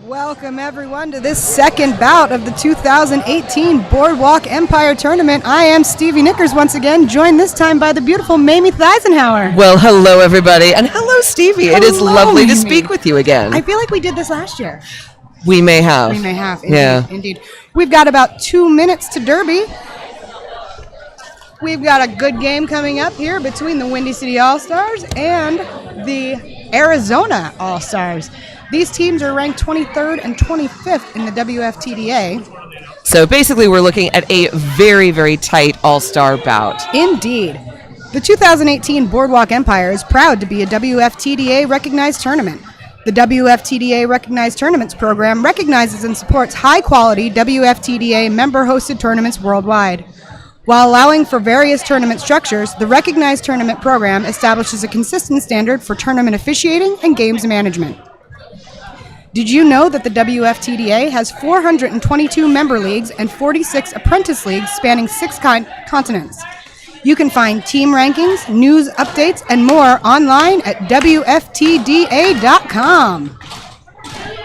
Welcome, everyone, to this second bout of the 2018 Boardwalk Empire Tournament. I am Stevie Knickers once again, joined this time by the beautiful Mamie Theisenhower. Well, hello, everybody, and hello, Stevie. Hello, it is lovely Mamie. to speak with you again. I feel like we did this last year. We may have. We may have, indeed, indeed. We've got about 2 minutes to Derby. We've got a good game coming up here between the Windy City All-Stars and the Arizona All-Stars. These teams are ranked 23rd and 25th in the WFTDA. So basically, we're looking at a very, very tight all-star bout. Indeed. The 2018 Boardwalk Empire is proud to be a WFTDA recognized tournament. The WFTDA Recognized Tournaments program recognizes and supports high-quality WFTDA member-hosted tournaments worldwide. While allowing for various tournament structures, the Recognized Tournament program establishes a consistent standard for tournament officiating and games management. Did you know that the WFTDA has 422 member leagues and 46 apprentice leagues spanning 6 continents? You can find team rankings, news updates, and more online at WFTDA.com.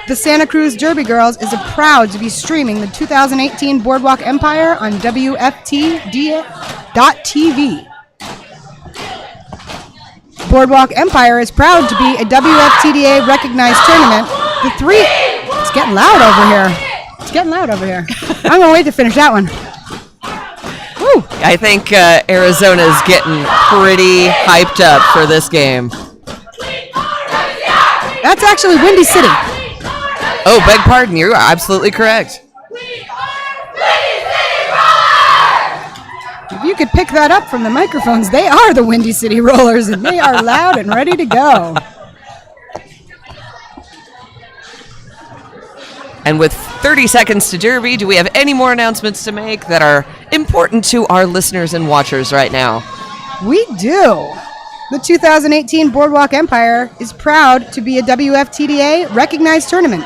The Santa Cruz Derby Girls is proud to be streaming the 2018 Boardwalk Empire on WFTDA.tv. Boardwalk Empire is proud to be a WFTDA recognized tournament. It's getting loud over here. I'm going to wait to finish that one. Woo. I think Arizona's getting pretty hyped up for this game. That's actually Windy City. Oh, beg pardon, you're absolutely correct. If you could pick that up from the microphones, they are the Windy City Rollers, and they are loud and ready to go. And with 30 seconds to Derby, do we have any more announcements to make that are important to our listeners and watchers right now? We do. The 2018 Boardwalk Empire is proud to be a WFTDA recognized tournament.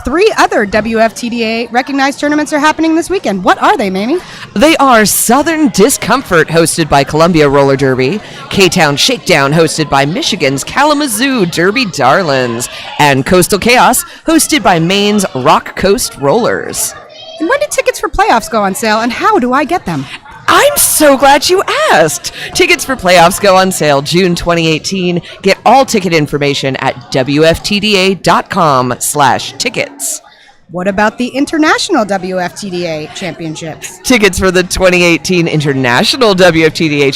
3 other WFTDA recognized tournaments are happening this weekend. What are they, Mamie? They are Southern Discomfort, hosted by Columbia Roller Derby, K-Town Shakedown, hosted by Michigan's Kalamazoo Derby Darlings, and Coastal Chaos, hosted by Maine's Rock Coast Rollers. And when do tickets for playoffs go on sale, and how do I get them? I'm so glad you asked. Tickets for playoffs go on sale June 2018. Get all ticket information at WFTDA.com/tickets. What about the International WFTDA Championships? Tickets for the 2018 International WFTDA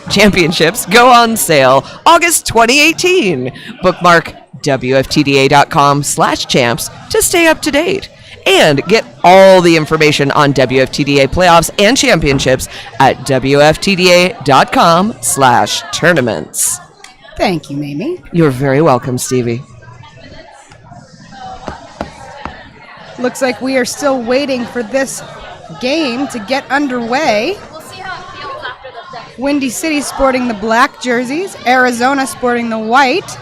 Championships go on sale August 2018. Bookmark WFTDA.com/champs to stay up to date. And get all the information on WFTDA playoffs and championships at WFTDA.com/tournaments. Thank you, Mamie. You're very welcome, Stevie. Looks like we are still waiting for this game to get underway. We'll see how it feels after the deck. Windy City sporting the black jerseys, Arizona sporting the white.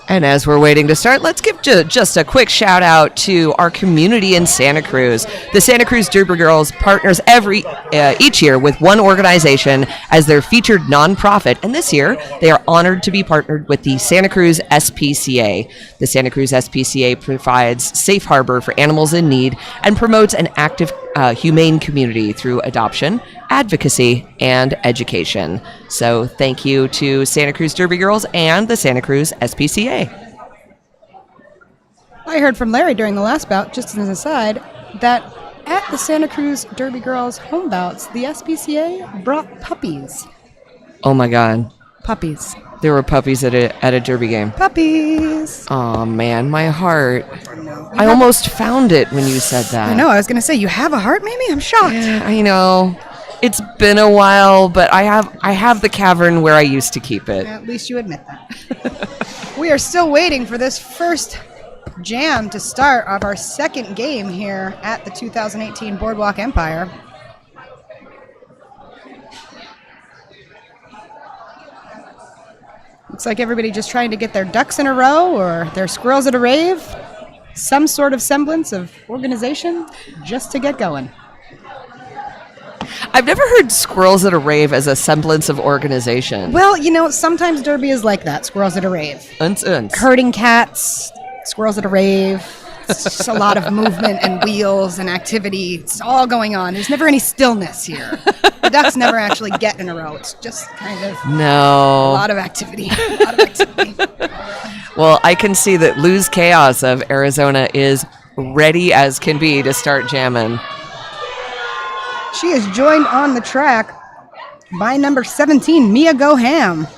And as we're waiting to start, let's give just a quick shout out to our community in Santa Cruz. The Santa Cruz Derby Girls partners each year with one organization as their featured nonprofit, and this year they are honored to be partnered with the Santa Cruz SPCA. The Santa Cruz SPCA provides safe harbor for animals in need and promotes an active, humane community through adoption, advocacy, and education. So thank you to Santa Cruz Derby Girls and the Santa Cruz SPCA. I heard from Larry during the last bout, just as an aside, that at the Santa Cruz Derby Girls home bouts, the SPCA brought puppies. Oh my God. Puppies. There were puppies at a derby game. Puppies. Oh man, my heart. I almost found it when you said that. I know, I was going to say, you have a heart, Mamie? I'm shocked. Yeah, I know. It's been a while, but I have the cavern where I used to keep it. At least you admit that. We are still waiting for this first jam to start of our second game here at the 2018 Boardwalk Empire. Looks like everybody just trying to get their ducks in a row or their squirrels at a rave. some sort of semblance of organization just to get going. I've never heard squirrels at a rave as a semblance of organization. Well, sometimes Derby is like that. Squirrels at a rave. Uns. Herding cats, squirrels at a rave. It's just a lot of movement and wheels and activity. It's all going on. There's never any stillness here. The ducks never actually get in a row. It's just kind of a lot of activity. Well, I can see that Luz Chaos of Arizona is ready as can be to start jamming. She is joined on the track by number 17, Mia Go Ham.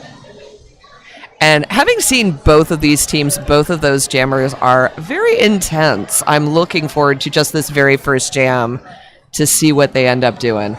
And having seen both of these teams, both of those jammers are very intense. I'm looking forward to just this very first jam to see what they end up doing.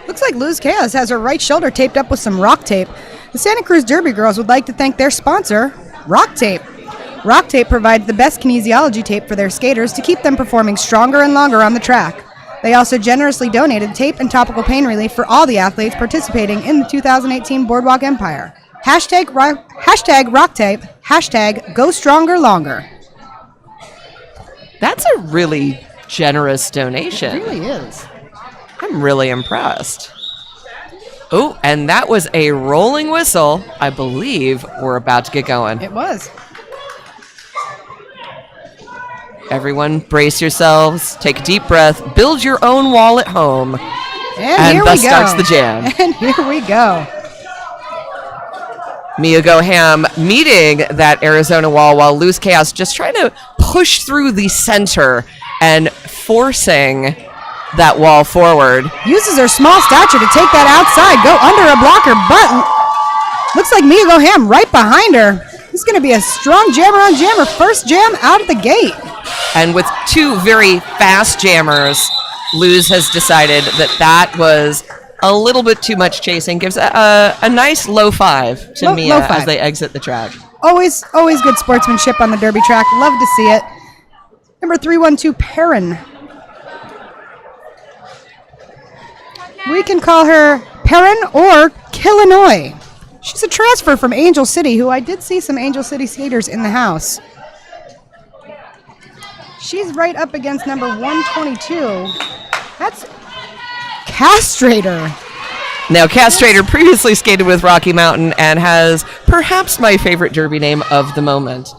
Looks like Luz Chaos has her right shoulder taped up with some rock tape. The Santa Cruz Derby girls would like to thank their sponsor, Rock Tape. Rock Tape provides the best kinesiology tape for their skaters to keep them performing stronger and longer on the track. They also generously donated tape and topical pain relief for all the athletes participating in the 2018 Boardwalk Empire. Hashtag Rock Tape, hashtag Go Stronger Longer. That's a really generous donation. It really is. I'm really impressed. Oh, and that was a rolling whistle. I believe we're about to get going. It was. Everyone, brace yourselves, take a deep breath, build your own wall at home, And here thus we go. starts the jam. And here we go. Mia Go Ham meeting that Arizona wall while Luz Chaos just trying to push through the center and forcing that wall forward. Uses her small stature to take that outside, go under a blocker, but looks like Mia Go Ham right behind her. This is going to be a strong jammer on jammer. First jam out of the gate. And with two very fast jammers, Luz has decided that was a little bit too much chasing. Gives a nice low five to Mia low five. as they exit the track. Always good sportsmanship on the Derby track. Love to see it. Number 312, Perrin. We can call her Perrin or Illinois. She's a transfer from Angel City, who I did see some Angel City skaters in the house. She's right up against number 122. That's Castrator. Now, Castrator previously skated with Rocky Mountain and has perhaps my favorite Derby name of the moment.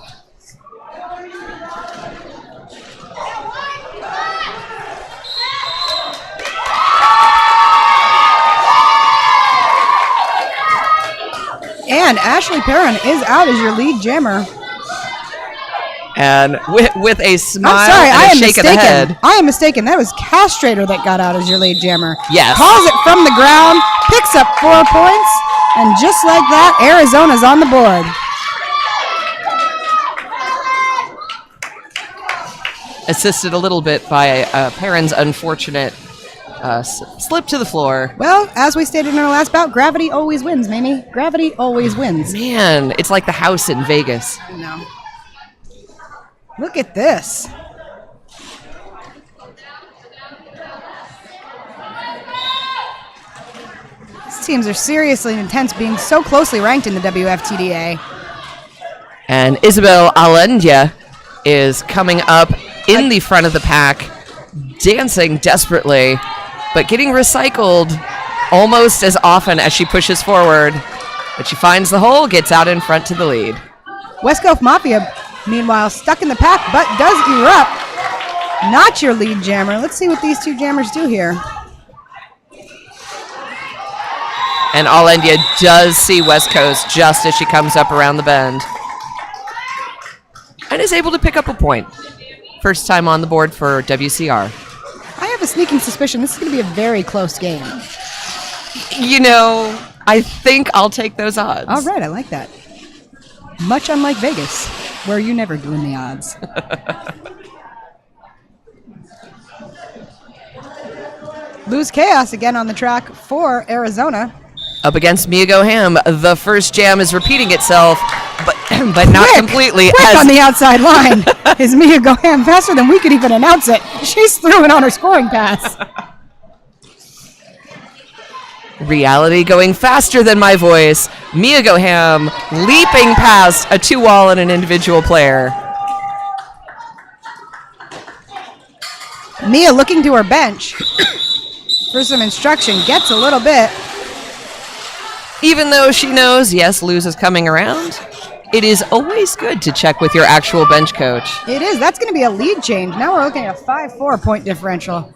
And Ashley Perrin is out as your lead jammer. And with a smile I'm sorry, and I a am shake mistaken. of the head. I am mistaken. That was Castrator that got out as your lead jammer. Yes. Calls it from the ground, picks up 4 points, and just like that, Arizona's on the board. Assisted a little bit by Perrin's unfortunate slip to the floor. Well, as we stated in our last bout, gravity always wins, Mamie. Gravity always wins. Man, it's like the house in Vegas. No. Look at this. These teams are seriously intense, being so closely ranked in the WFTDA. And Isabel Allende is coming up in the front of the pack, dancing desperately, but getting recycled almost as often as she pushes forward. But she finds the hole, gets out in front to the lead. West Coast Mafia, meanwhile, stuck in the pack, but does erupt. Not your lead jammer. Let's see what these two jammers do here. And Allende does see West Coast just as she comes up around the bend. And is able to pick up a point. First time on the board for WCR. I have a sneaking suspicion this is going to be a very close game. You know, I think I'll take those odds. All right, I like that. Much unlike Vegas, where you never do in the odds. Luz Chaos again on the track for Arizona. Up against Mia Go Ham, the first jam is repeating itself, but but not completely. Quick on the outside line is Mia Goham, faster than we could even announce it. She's through it on her scoring pass. Reality going faster than my voice. Mia Goham leaping past a 2-wall and an individual player. Mia looking to her bench for some instruction. Gets a little bit. Even though she knows, yes, lose is coming around, it is always good to check with your actual bench coach. It is. That's going to be a lead change. Now we're looking at a 5-4 point differential.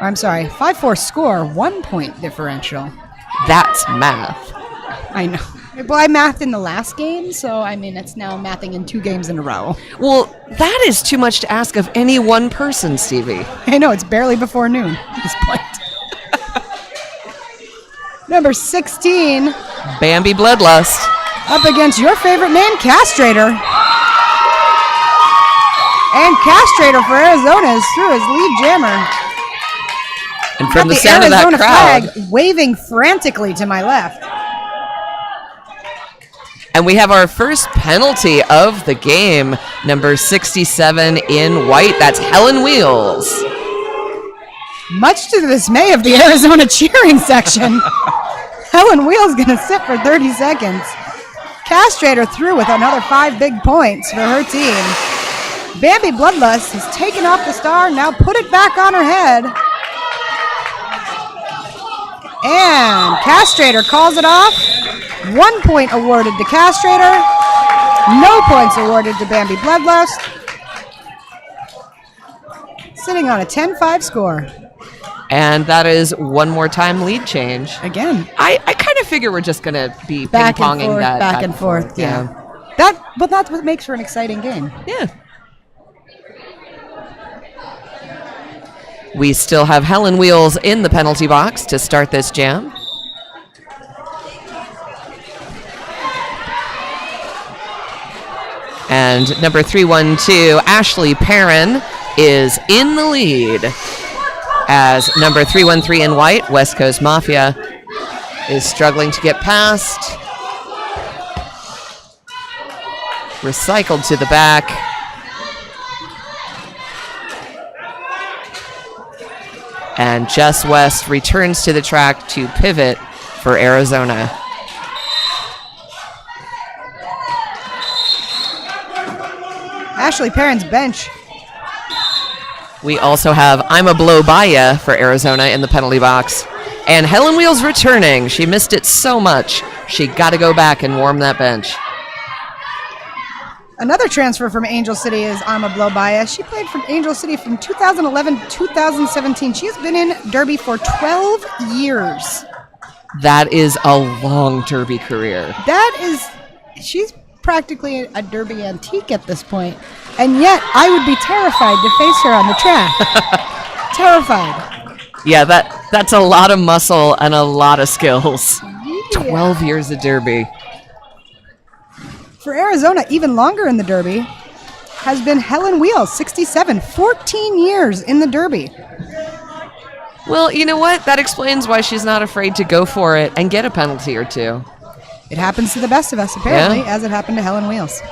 I'm sorry, 5-4 score, 1 point differential. That's math. I know. Well, I mathed in the last game, so I mean, it's now mathing in 2 games in a row. Well, that is too much to ask of any one person, Stevie. I know, it's barely before noon at this point. Number 16. Bambi Bloodlust. Up against your favorite man, Castrator. And Castrator for Arizona is through his lead jammer. And from the Got sound of that Arizona crowd. flag waving frantically to my left. And we have our first penalty of the game. Number 67 in white. That's Helen Wheels. Much to the dismay of the Arizona cheering section, Helen Wheels going to sit for 30 seconds. Castrator through with another 5 big points for her team. Bambi Bloodlust has taken off the star, now put it back on her head. And Castrator calls it off. 1 point awarded to Castrator. No points awarded to Bambi Bloodlust. Sitting on a 10-5 score. And that is one more time lead change. Again. I kind of figure we're just going to be Back and ping-ponging forth, that. back and forth, yeah. But that's what makes for an exciting game. Yeah. We still have Helen Wheels in the penalty box to start this jam. And number 312, Ashley Perrin, is in the lead as number 313 in white, West Coast Mafia, is struggling to get past. Recycled to the back. And Jess West returns to the track to pivot for Arizona. Ashley Perrin's bench. We also have I'm a Blow by Ya for Arizona in the penalty box. And Helen Wheels returning. She missed it so much. She got to go back and warm that bench. Another transfer from Angel City is Alma Blobaya. She played for Angel City from 2011 to 2017. She has been in Derby for 12 years. That is a long Derby career. She's practically a Derby antique at this point. And yet, I would be terrified to face her on the track. Terrified. Yeah, that's a lot of muscle and a lot of skills. Yeah. 12 years of Derby. For Arizona, even longer in the Derby, has been Helen Wheels, 67, 14 years in the Derby. Well, you know what? That explains why she's not afraid to go for it and get a penalty or two. It happens to the best of us, apparently, as it happened to Helen Wheels.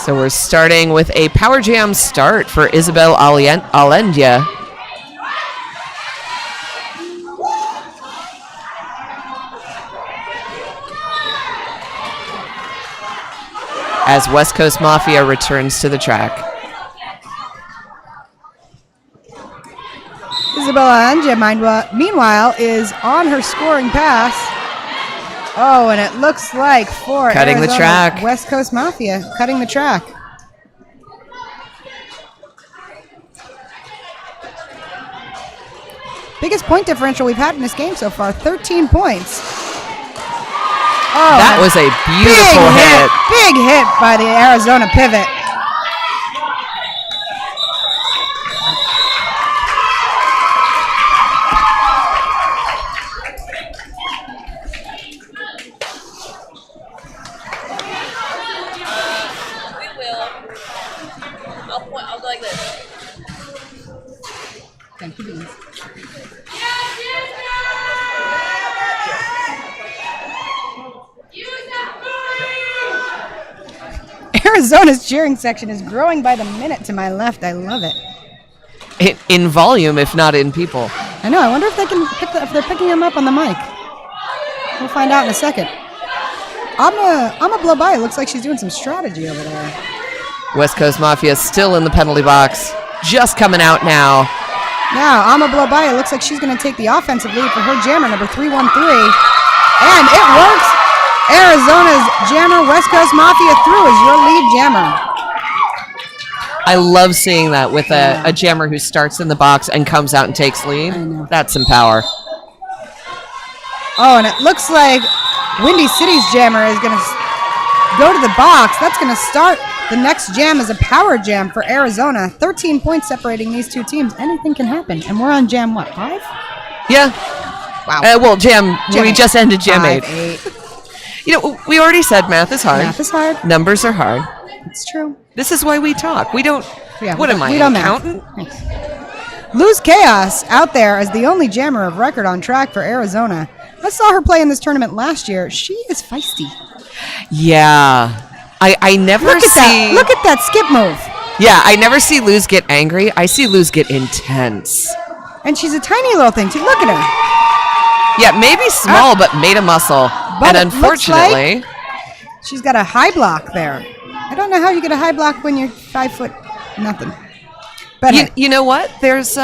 So we're starting with a Power Jam start for Isabel Alendia. As West Coast Mafia returns to the track. Isabella Anja, meanwhile, is on her scoring pass. Oh, and it looks like for cutting Arizona, the track. West Coast Mafia cutting the track. Biggest point differential we've had in this game so far, 13 points. Oh, that was a beautiful hit. Big hit by the Arizona pivot. I'll go like this. Thank you, Beans. Arizona's cheering section is growing by the minute to my left. I love it. In volume, if not in people. I know. I wonder if if they're picking them up on the mic. We'll find out in a second. I'ma blow by. It looks like she's doing some strategy over there. West Coast Mafia still in the penalty box, just coming out now. Now, I'ma blow by. It looks like she's going to take the offensive lead for her jammer, number 313. And it works. Arizona's jammer, West Coast Mafia through as your lead jammer. I love seeing that with a jammer who starts in the box and comes out and takes lead. I know. That's some power. Oh, and it looks like Windy City's jammer is going to go to the box. That's going to start the next jam as a power jam for Arizona. 13 points separating these two teams. Anything can happen. And we're on jam, what, 5? Yeah. Wow. Well, jam we just ended jam 5, 8. 8. You know, we already said math is hard. Math is hard. Numbers are hard. It's true. This is why we talk. We don't. Yeah, what am I, we an don't accountant? Lose Chaos out there as the only jammer of record on track for Arizona. I saw her play in this tournament last year. She is feisty. Yeah. I never Look at see. that. Look at that skip move. Yeah, I never see Luz get angry. I see Luz get intense. And she's a tiny little thing, too. Look at her. Yeah, maybe small, but made of muscle. But and it looks unfortunately, she's got a high block there. I don't know how you get a high block when you're 5 foot nothing. But hey, you know what? There's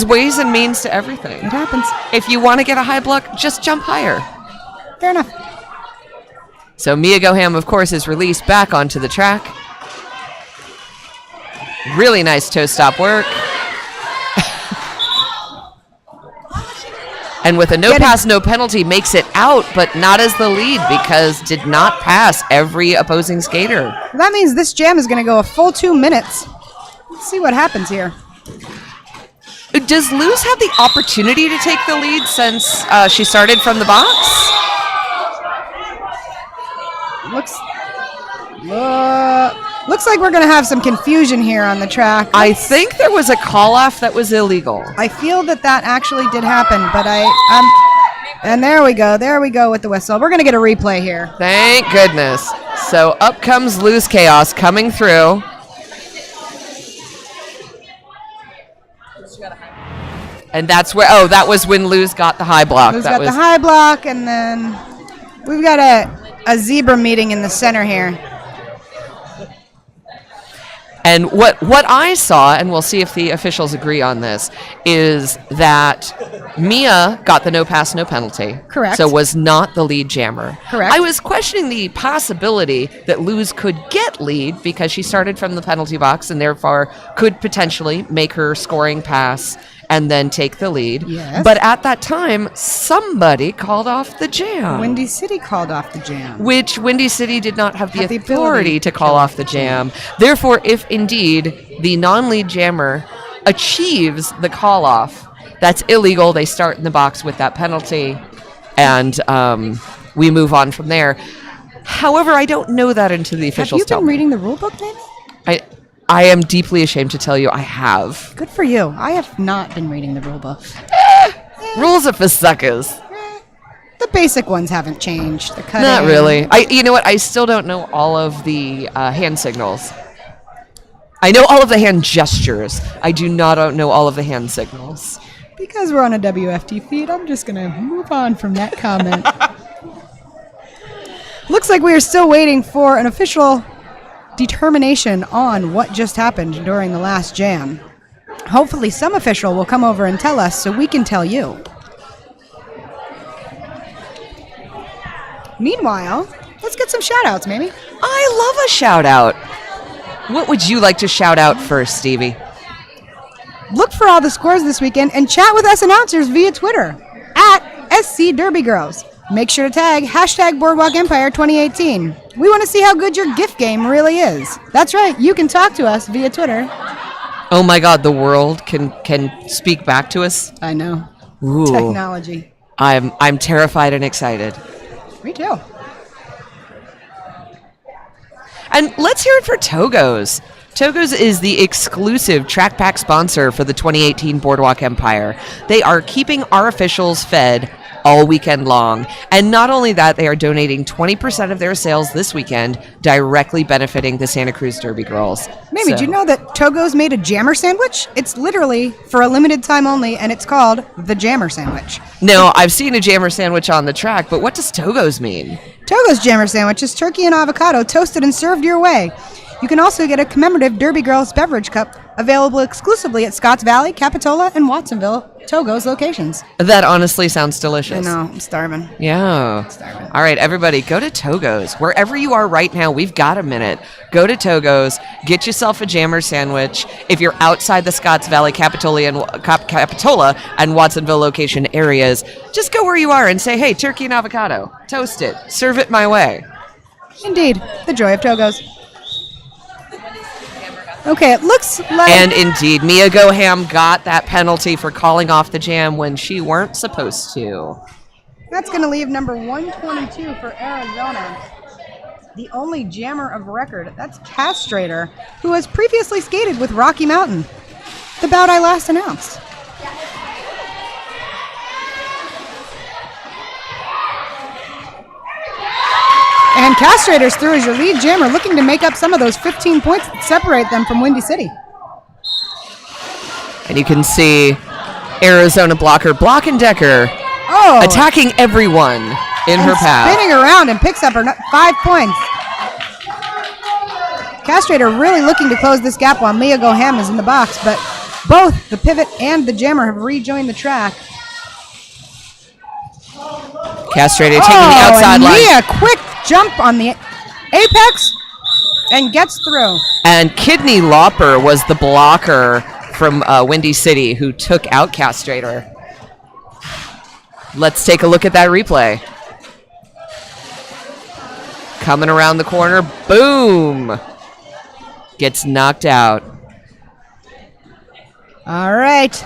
ways and means to everything. it happens. If you want to get a high block, just jump higher. Fair enough. So Mia Goham, of course, is released back onto the track. Really nice toe stop work. And with a no pass, no penalty, makes it out, but not as the lead because did not pass every opposing skater. That means this jam is going to go a full 2 minutes. Let's see what happens here. Does Luz have the opportunity to take the lead since she started from the box? Looks like we're going to have some confusion here on the track. I think there was a call-off that was illegal. I feel that actually did happen, but and there we go with the whistle. We're going to get a replay here. Thank goodness. So up comes Luz Chaos coming through. And that's where, that was when Luz got the high block. Luz got the high block, and then we've got a zebra meeting in the center here. And what I saw, and we'll see if the officials agree on this, is that Mia got the no pass, no penalty. Correct. So was not the lead jammer. Correct. I was questioning the possibility that Luz could get lead because she started from the penalty box and therefore could potentially make her scoring pass and then take the lead. Yes. But at that time, somebody called off the jam. Windy City called off the jam. Which Windy City did not have the Have the authority ability to call off the jam. Therefore, if indeed the non-lead jammer achieves the call-off, that's illegal. They start in the box with that penalty, and we move on from there. However, I don't know that until the officials Have you tell been me. reading the rule book, maybe? I am deeply ashamed to tell you I have. Good for you. I have not been reading the rule book. Rules are for suckers. The basic ones haven't changed. The cutting. Not really. You know what? I still don't know all of the hand signals. I know all of the hand gestures. I do not know all of the hand signals. Because we're on a WFT feed, I'm just going to move on from that comment. Looks like we are still waiting for an official determination on what just happened during the last jam. Hopefully some official will come over and tell us so we can tell you. Meanwhile, let's get some shout-outs, maybe. I love a shout-out. What would you like to shout out first, Stevie? Look for all the scores this weekend and chat with us announcers via Twitter at SC Derby Girls. Make sure to tag hashtag Boardwalk Empire 2018. We want to see how good your gift game really is. That's right, you can talk to us via Twitter. Oh my God, the world can speak back to us. I know. Ooh. Technology. I'm terrified and excited. Me too. And let's hear it for Togos. Togos is the exclusive track pack sponsor for the 2018 Boardwalk Empire. They are keeping our officials fed all weekend long. And not only that, they are donating 20% of their sales this weekend, directly benefiting the Santa Cruz Derby girls. Maybe, So- do you know that Togo's made a jammer sandwich? It's literally for a limited time only, and it's called the jammer sandwich. No, I've seen a jammer sandwich on the track, but what does Togo's mean? Togo's jammer sandwich is turkey and avocado toasted and served your way. You can also get a commemorative Derby Girls beverage cup available exclusively at Scotts Valley, Capitola, and Watsonville, Togo's locations. That honestly sounds delicious. I know, I'm starving. Yeah. Starving. All right, everybody, go to Togo's. Wherever you are right now, we've got a minute. Go to Togo's, get yourself a jammer sandwich. If you're outside the Scotts Valley, Capitola, and Watsonville location areas, just go where you are and say, hey, turkey and avocado, toast it, serve it my way. Indeed, the joy of Togo's. Okay, it looks like... And indeed, Mia Goham got that penalty for calling off the jam when she weren't supposed to. That's going to leave number 122 for Arizona. The only jammer of record. That's Castrator, who has previously skated with Rocky Mountain, the bout I last announced. And Castrator's through as your lead jammer, looking to make up some of those 15 points that separate them from Windy City. And you can see Arizona blocker Block and Decker attacking everyone in her path. Spinning around and picks up her 5 points. Castrator really looking to close this gap while Mia Goham is in the box, but both the pivot and the jammer have rejoined the track. Castrator taking the outside and line. Mia, quick jump on the apex and gets through. And Kidney Lauper was the blocker from Windy City who took out Castrator. Let's take a look at that replay. Coming around the corner, boom! Gets knocked out. All right.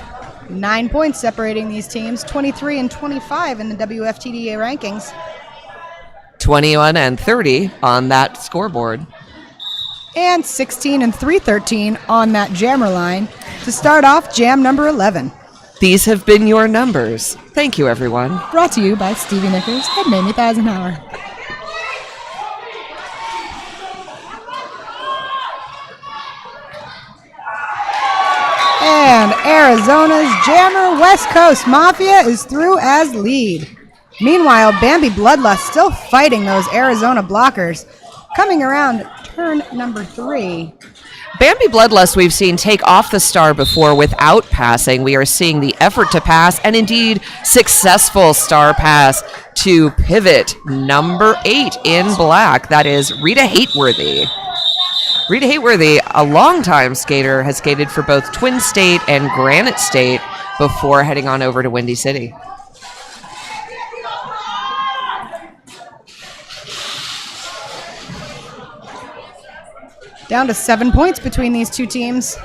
9 points separating these teams, 23 and 25 in the WFTDA rankings. 21 and 30 on that scoreboard. And 16 and 313 on that jammer line to start off jam number 11. These have been your numbers. Thank you, everyone. Brought to you by Stevie Nickers and Mamie Eisenhower. And Arizona's jammer West Coast Mafia is through as lead. Meanwhile, Bambi Bloodlust still fighting those Arizona blockers. Coming around turn number 3. Bambi Bloodlust we've seen take off the star before without passing. We are seeing the effort to pass and indeed successful star pass to pivot number 8 in black. That is Rita Hateworthy. Rita Hateworthy, a longtime skater, has skated for both Twin State and Granite State before heading on over to Windy City. Down to 7 points between these two teams.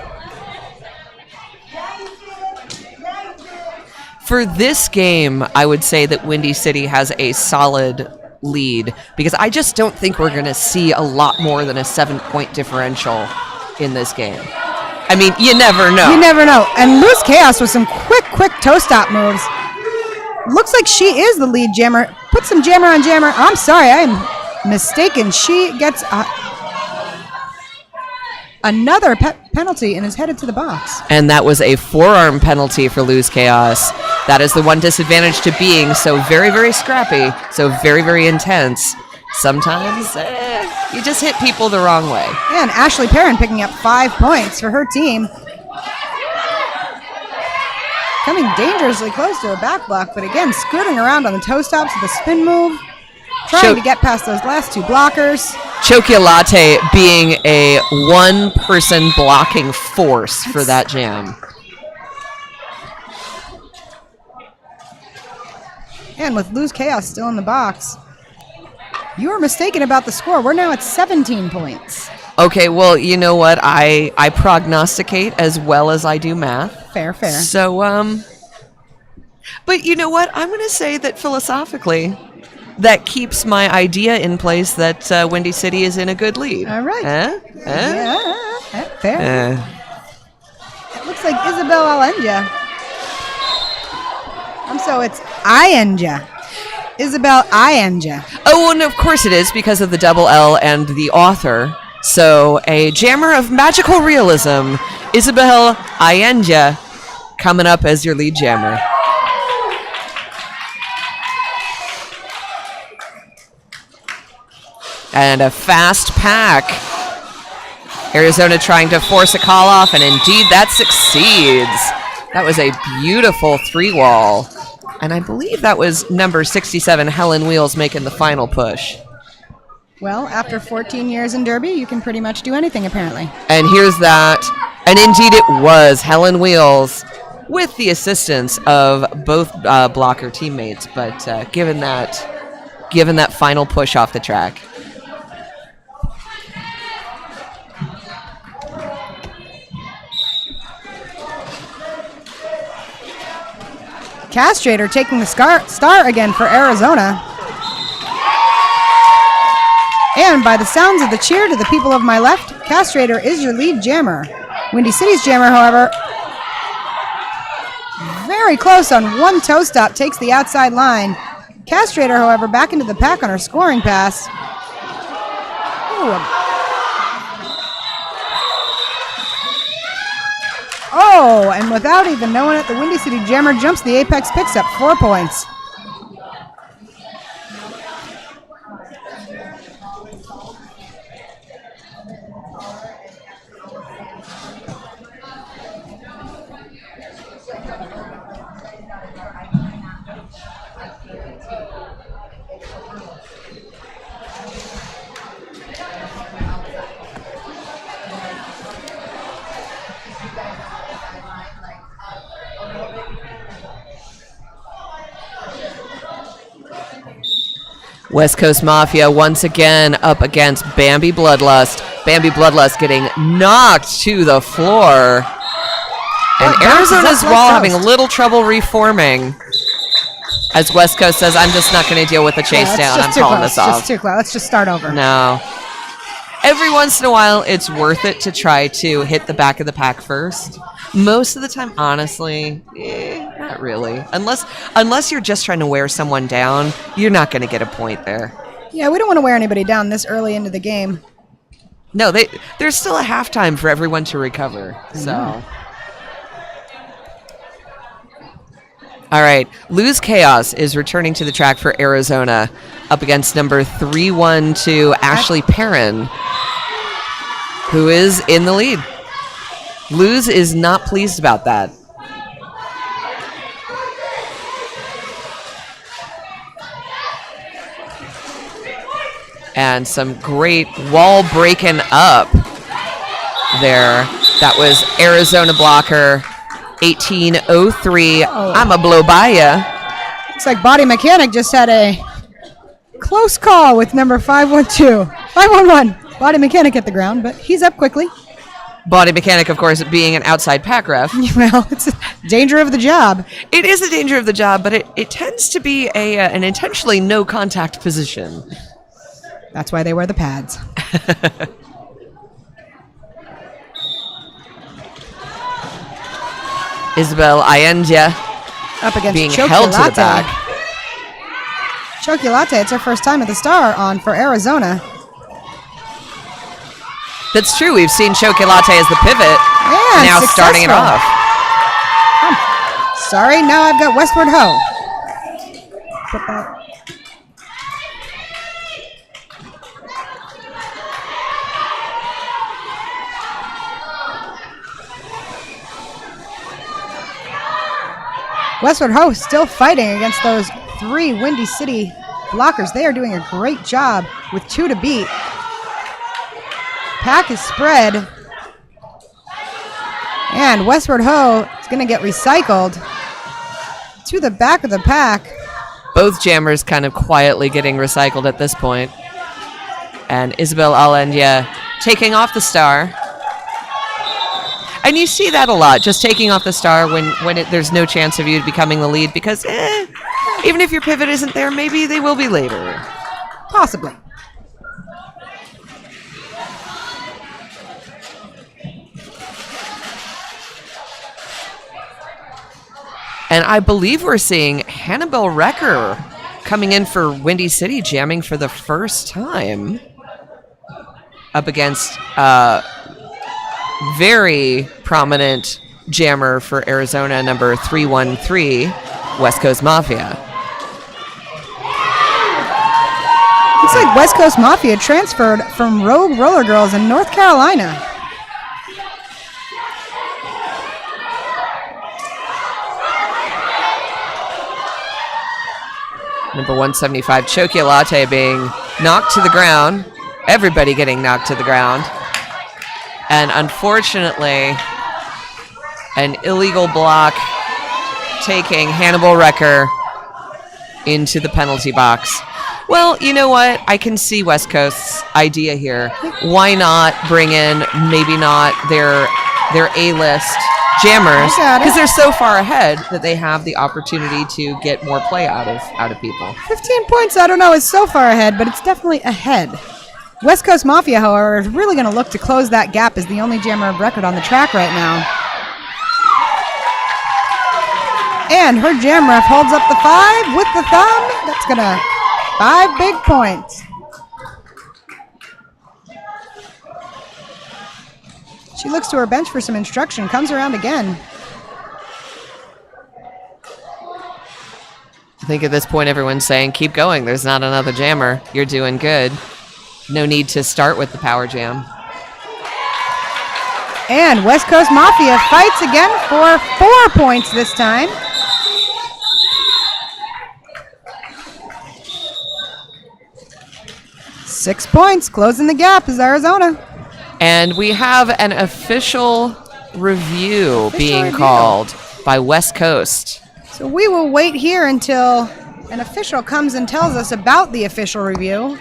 For this game, I would say that Windy City has a solid lead because I just don't think we're going to see a lot more than a 7-point differential in this game. I mean, you never know. You never know. And Loose Chaos with some quick toe stop moves. Looks like she is the lead jammer. Put some jammer on jammer. I'm sorry, I'm mistaken. She gets another penalty and is headed to the box. And that was a forearm penalty for Lose Chaos. That is the one disadvantage to being so very, very scrappy, so very, very intense. Sometimes you just hit people the wrong way. And Ashley Perrin picking up 5 points for her team. Coming dangerously close to a back block, but again, skirting around on the toe stops with a spin move. Trying to get past those last two blockers. Chocolate being a one-person blocking force for that jam. And with Lose Chaos still in the box, you were mistaken about the score. We're now at 17 points. Okay, well, you know what? I prognosticate as well as I do math. Fair. So, but you know what? I'm going to say that philosophically, that keeps my idea in place that Windy City is in a good lead. All right. Yeah, fair. It looks like Isabel Alenja. So it's Ienja. Isabel Ienja. Oh, and of course it is because of the double L and the author. So a jammer of magical realism, Isabel Allende, coming up as your lead jammer. And a fast pack. Arizona trying to force a call off, and indeed that succeeds. That was a beautiful 3-wall. And I believe that was number 67, Helen Wheels, making the final push. Well, after 14 years in Derby, you can pretty much do anything, apparently. And here's that. And indeed it was Helen Wheels with the assistance of both blocker teammates, but given that final push off the track. Castrator taking the star again for Arizona. And by the sounds of the cheer to the people of my left, Castrator is your lead jammer. Windy City's jammer, however, very close on one toe stop, takes the outside line. Castrator, however, back into the pack on her scoring pass. Ooh. Oh, and without even knowing it, the Windy City jammer jumps the apex, picks up 4 points. West Coast Mafia once again up against Bambi Bloodlust. Bambi Bloodlust getting knocked to the floor. And Arizona's wall having a little trouble reforming. As West Coast says, I'm just not going to deal with the chase down. I'm calling this off. Just too close. Let's just start over. No. Every once in a while, it's worth it to try to hit the back of the pack first. Most of the time, honestly, not really. Unless you're just trying to wear someone down, you're not going to get a point there. Yeah, we don't want to wear anybody down this early into the game. No, there's still a halftime for everyone to recover. So, all right, Lose Chaos is returning to the track for Arizona, up against number 312 Ashley Perrin, who is in the lead. Luz is not pleased about that. And some great wall breaking up there. That was Arizona blocker 1803. I'm a blow by ya. Looks like Body Mechanic just had a close call with number 512. 511. Body Mechanic at the ground, but he's up quickly. Body Mechanic, of course, being an outside pack ref. Well, it's a danger of the job. It is a danger of the job, but it tends to be an intentionally no contact position. That's why they wear the pads. Isabel Allende Up against being Chocolate. held to the back. Chocolate, it's her first time at the star on for Arizona. That's true. We've seen Chocolate as the pivot. And now successful. starting it off. Sorry, now I've got Westward Ho. Put that. Westward Ho still fighting against those 3 Windy City blockers. They are doing a great job with 2 to beat. Pack is spread. And Westward Ho is going to get recycled to the back of the pack. Both jammers kind of quietly getting recycled at this point. And Isabel Allende taking off the star. And you see that a lot, just taking off the star when there's no chance of you becoming the lead, because even if your pivot isn't there, maybe they will be later. Possibly. And I believe we're seeing Hannibal Wrecker coming in for Windy City, jamming for the first time up against very prominent jammer for Arizona, number 313, West Coast Mafia. Looks like West Coast Mafia transferred from Rogue Roller Girls in North Carolina. Number 175, Chokia Latte being knocked to the ground. Everybody getting knocked to the ground. And unfortunately, an illegal block taking Hannibal Wrecker into the penalty box. Well, you know what? I can see West Coast's idea here. Why not bring in maybe not their A-list jammers, because they're so far ahead that they have the opportunity to get more play out of people. 15 points, I don't know, is so far ahead, but it's definitely ahead. West Coast Mafia, however, is really going to look to close that gap as the only jammer of record on the track right now. And her jam ref holds up the 5 with the thumb. That's going to 5 big points. She looks to her bench for some instruction, comes around again. I think at this point everyone's saying, keep going. There's not another jammer. You're doing good. No need to start with the power jam. And West Coast Mafia fights again for 4 points this time. Six points, closing the gap is Arizona. And we have an official review being called by West Coast. So we will wait here until an official comes and tells us about the official review.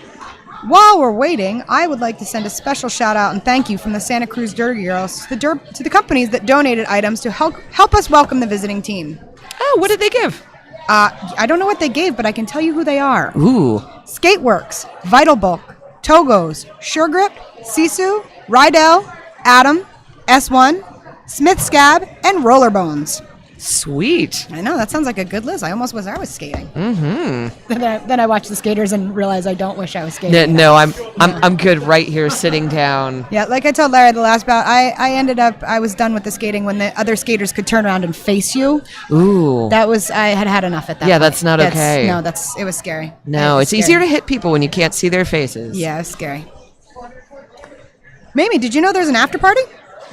While we're waiting, I would like to send a special shout out and thank you from the Santa Cruz Derby Girls to the companies that donated items to help us welcome the visiting team. Oh, what did they give? I don't know what they gave, but I can tell you who they are. Ooh. Skateworks, Vital Bulk, Togos, Sure Grip, Sisu, Rydell, Adam, S1, Smith Scab, and Rollerbones. Sweet. I know, that sounds like a good list. I almost wish I was skating. Mm-hmm. Then I watch the skaters and realize I don't wish I was skating. No, I'm good right here sitting down. Yeah, like I told Larry the last bout, I was done with the skating when the other skaters could turn around and face you. Ooh. I had enough at that Yeah, point. that's not okay. No, it was scary. No, it's easier to hit people when you can't see their faces. Yeah, it's scary. Mamie, did you know there's an after party?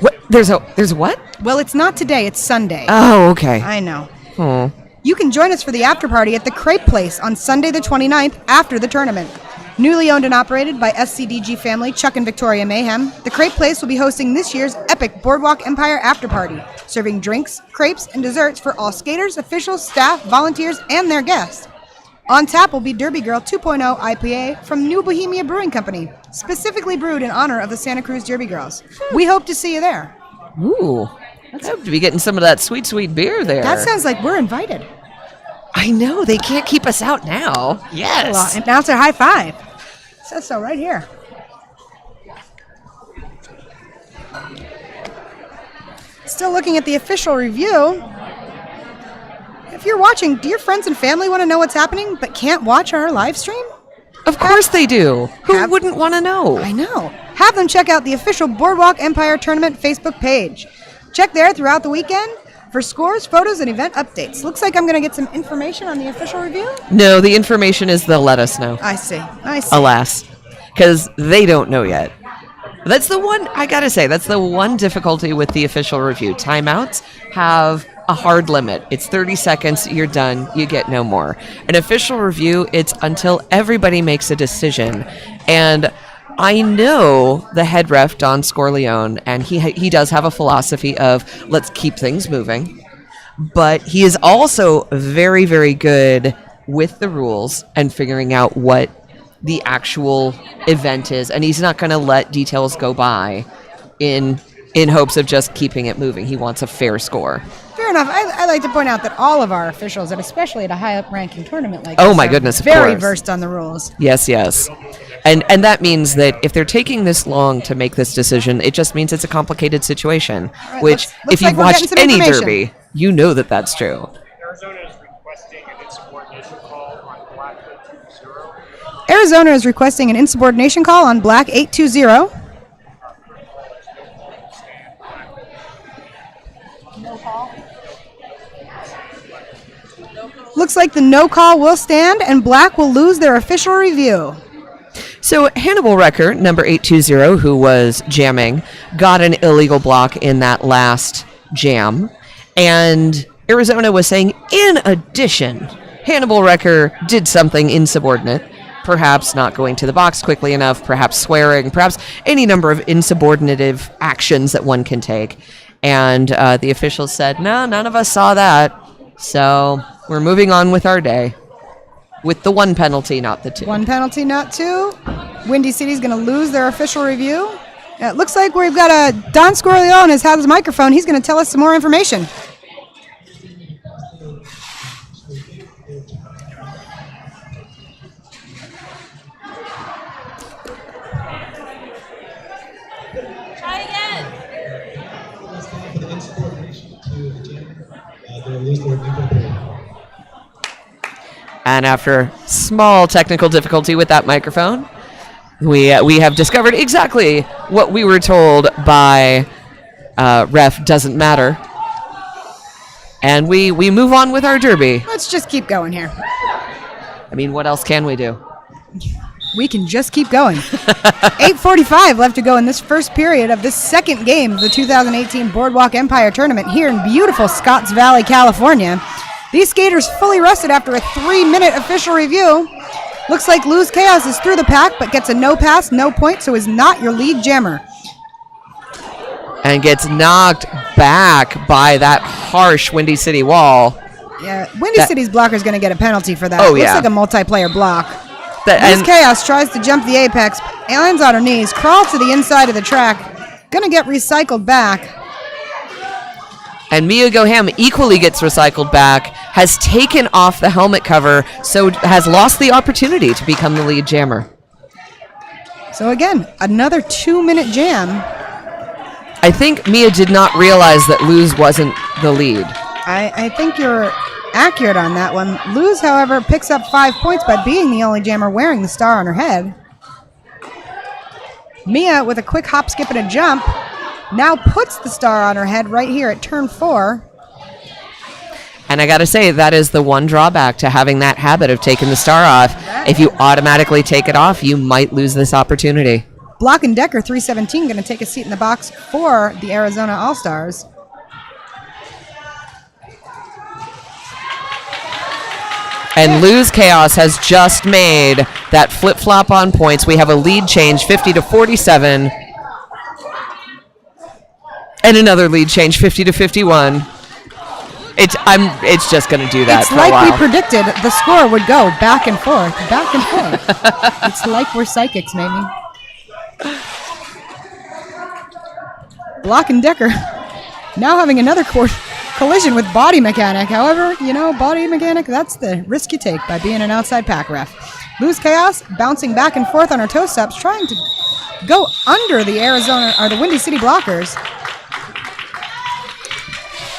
What? There's what? Well, it's not today, it's Sunday. Oh, okay. I know. Oh. You can join us for the after party at the Crepe Place on Sunday the 29th after the tournament. Newly owned and operated by SCDG family Chuck and Victoria Mayhem, the Crepe Place will be hosting this year's epic Boardwalk Empire after party, serving drinks, crepes, and desserts for all skaters, officials, staff, volunteers, and their guests. On tap will be Derby Girl 2.0 IPA from New Bohemia Brewing Company, specifically brewed in honor of the Santa Cruz Derby Girls. We hope to see you there. Ooh. I hope to be getting some of that sweet, sweet beer there. That sounds like we're invited. I know. They can't keep us out now. Yes. Well, announcer high five. It says so right here. Still looking at the official review. If you're watching, do your friends and family want to know what's happening but can't watch our live stream? Of course they do. Who wouldn't want to know? I know. Have them check out the official Boardwalk Empire Tournament Facebook page. Check there throughout the weekend for scores, photos, and event updates. Looks like I'm going to get some information on the official review. No, the information is they'll let us know. I see. Alas, because they don't know yet. That's the one, I gotta say, that's the one difficulty with the official review. Timeouts have a hard limit. It's 30 seconds, you're done, you get no more. An official review, it's until everybody makes a decision. And I know the head ref, Don Scorleone, and he does have a philosophy of let's keep things moving. But he is also very, very good with the rules and figuring out what the actual event is. And he's not going to let details go by in hopes of just keeping it moving. He wants a fair score. Fair enough. I like to point out that all of our officials, and especially at a high-up-ranking tournament like this, are my goodness, of very course. versed on the rules. Yes. And that means that if they're taking this long to make this decision, it just means it's a complicated situation, right, which looks if you've like we're getting watched some any information. derby, you know that that's true. Arizona is requesting an insubordination call on Black 820. Arizona is requesting an insubordination call on Black 820. Looks like the no call will stand and Black will lose their official review. So Hannibal Wrecker, number 820, who was jamming, got an illegal block in that last jam. And Arizona was saying, in addition, Hannibal Wrecker did something insubordinate, perhaps not going to the box quickly enough, perhaps swearing, perhaps any number of insubordinative actions that one can take. And the officials said, no, none of us saw that. So we're moving on with our day. With the one penalty, not the two. One penalty, not two. Windy City's going to lose their official review. It looks like we've got Don Scorleone has his microphone. He's going to tell us some more information. Try again. And after small technical difficulty with that microphone, we have discovered exactly what we were told by ref doesn't matter. And we move on with our derby. Let's just keep going here. I mean, what else can we do? We can just keep going. 8:45 left to go in this first period of this second game of the 2018 Boardwalk Empire Tournament here in beautiful Scotts Valley, California. These skaters fully rested after a 3-minute official review. Looks like Lose Chaos is through the pack, but gets a no pass, no point, so is not your lead jammer. And gets knocked back by that harsh Windy City wall. Yeah, Windy City's blocker is going to get a penalty for that. Oh, Looks yeah. like a multiplayer block. And Lose Chaos tries to jump the apex, lands on her knees, crawls to the inside of the track, going to get recycled back. And Mia Goham equally gets recycled back, has taken off the helmet cover, so has lost the opportunity to become the lead jammer. So again, another 2-minute jam. I think Mia did not realize that Luz wasn't the lead. I think you're accurate on that one. Luz, however, picks up 5 points by being the only jammer wearing the star on her head. Mia, with a quick hop, skip, and a jump, now puts the star on her head right here at turn 4. And I gotta say, that is the one drawback to having that habit of taking the star off. If you automatically take it off, you might lose this opportunity. Block and Decker, 317, going to take a seat in the box for the Arizona All-Stars. And Lose Chaos has just made that flip-flop on points. We have a lead change, 50-47. And another lead change, 50-51. It's just going to do that It's for like a while. we predicted. The score would go back and forth, back and forth. It's like we're psychics, maybe. Block and Decker now having another collision with Body Mechanic. However, Body Mechanic, that's the risk you take by being an outside pack ref. Lose Chaos bouncing back and forth on her toe steps, trying to go under the Arizona or the Windy City blockers.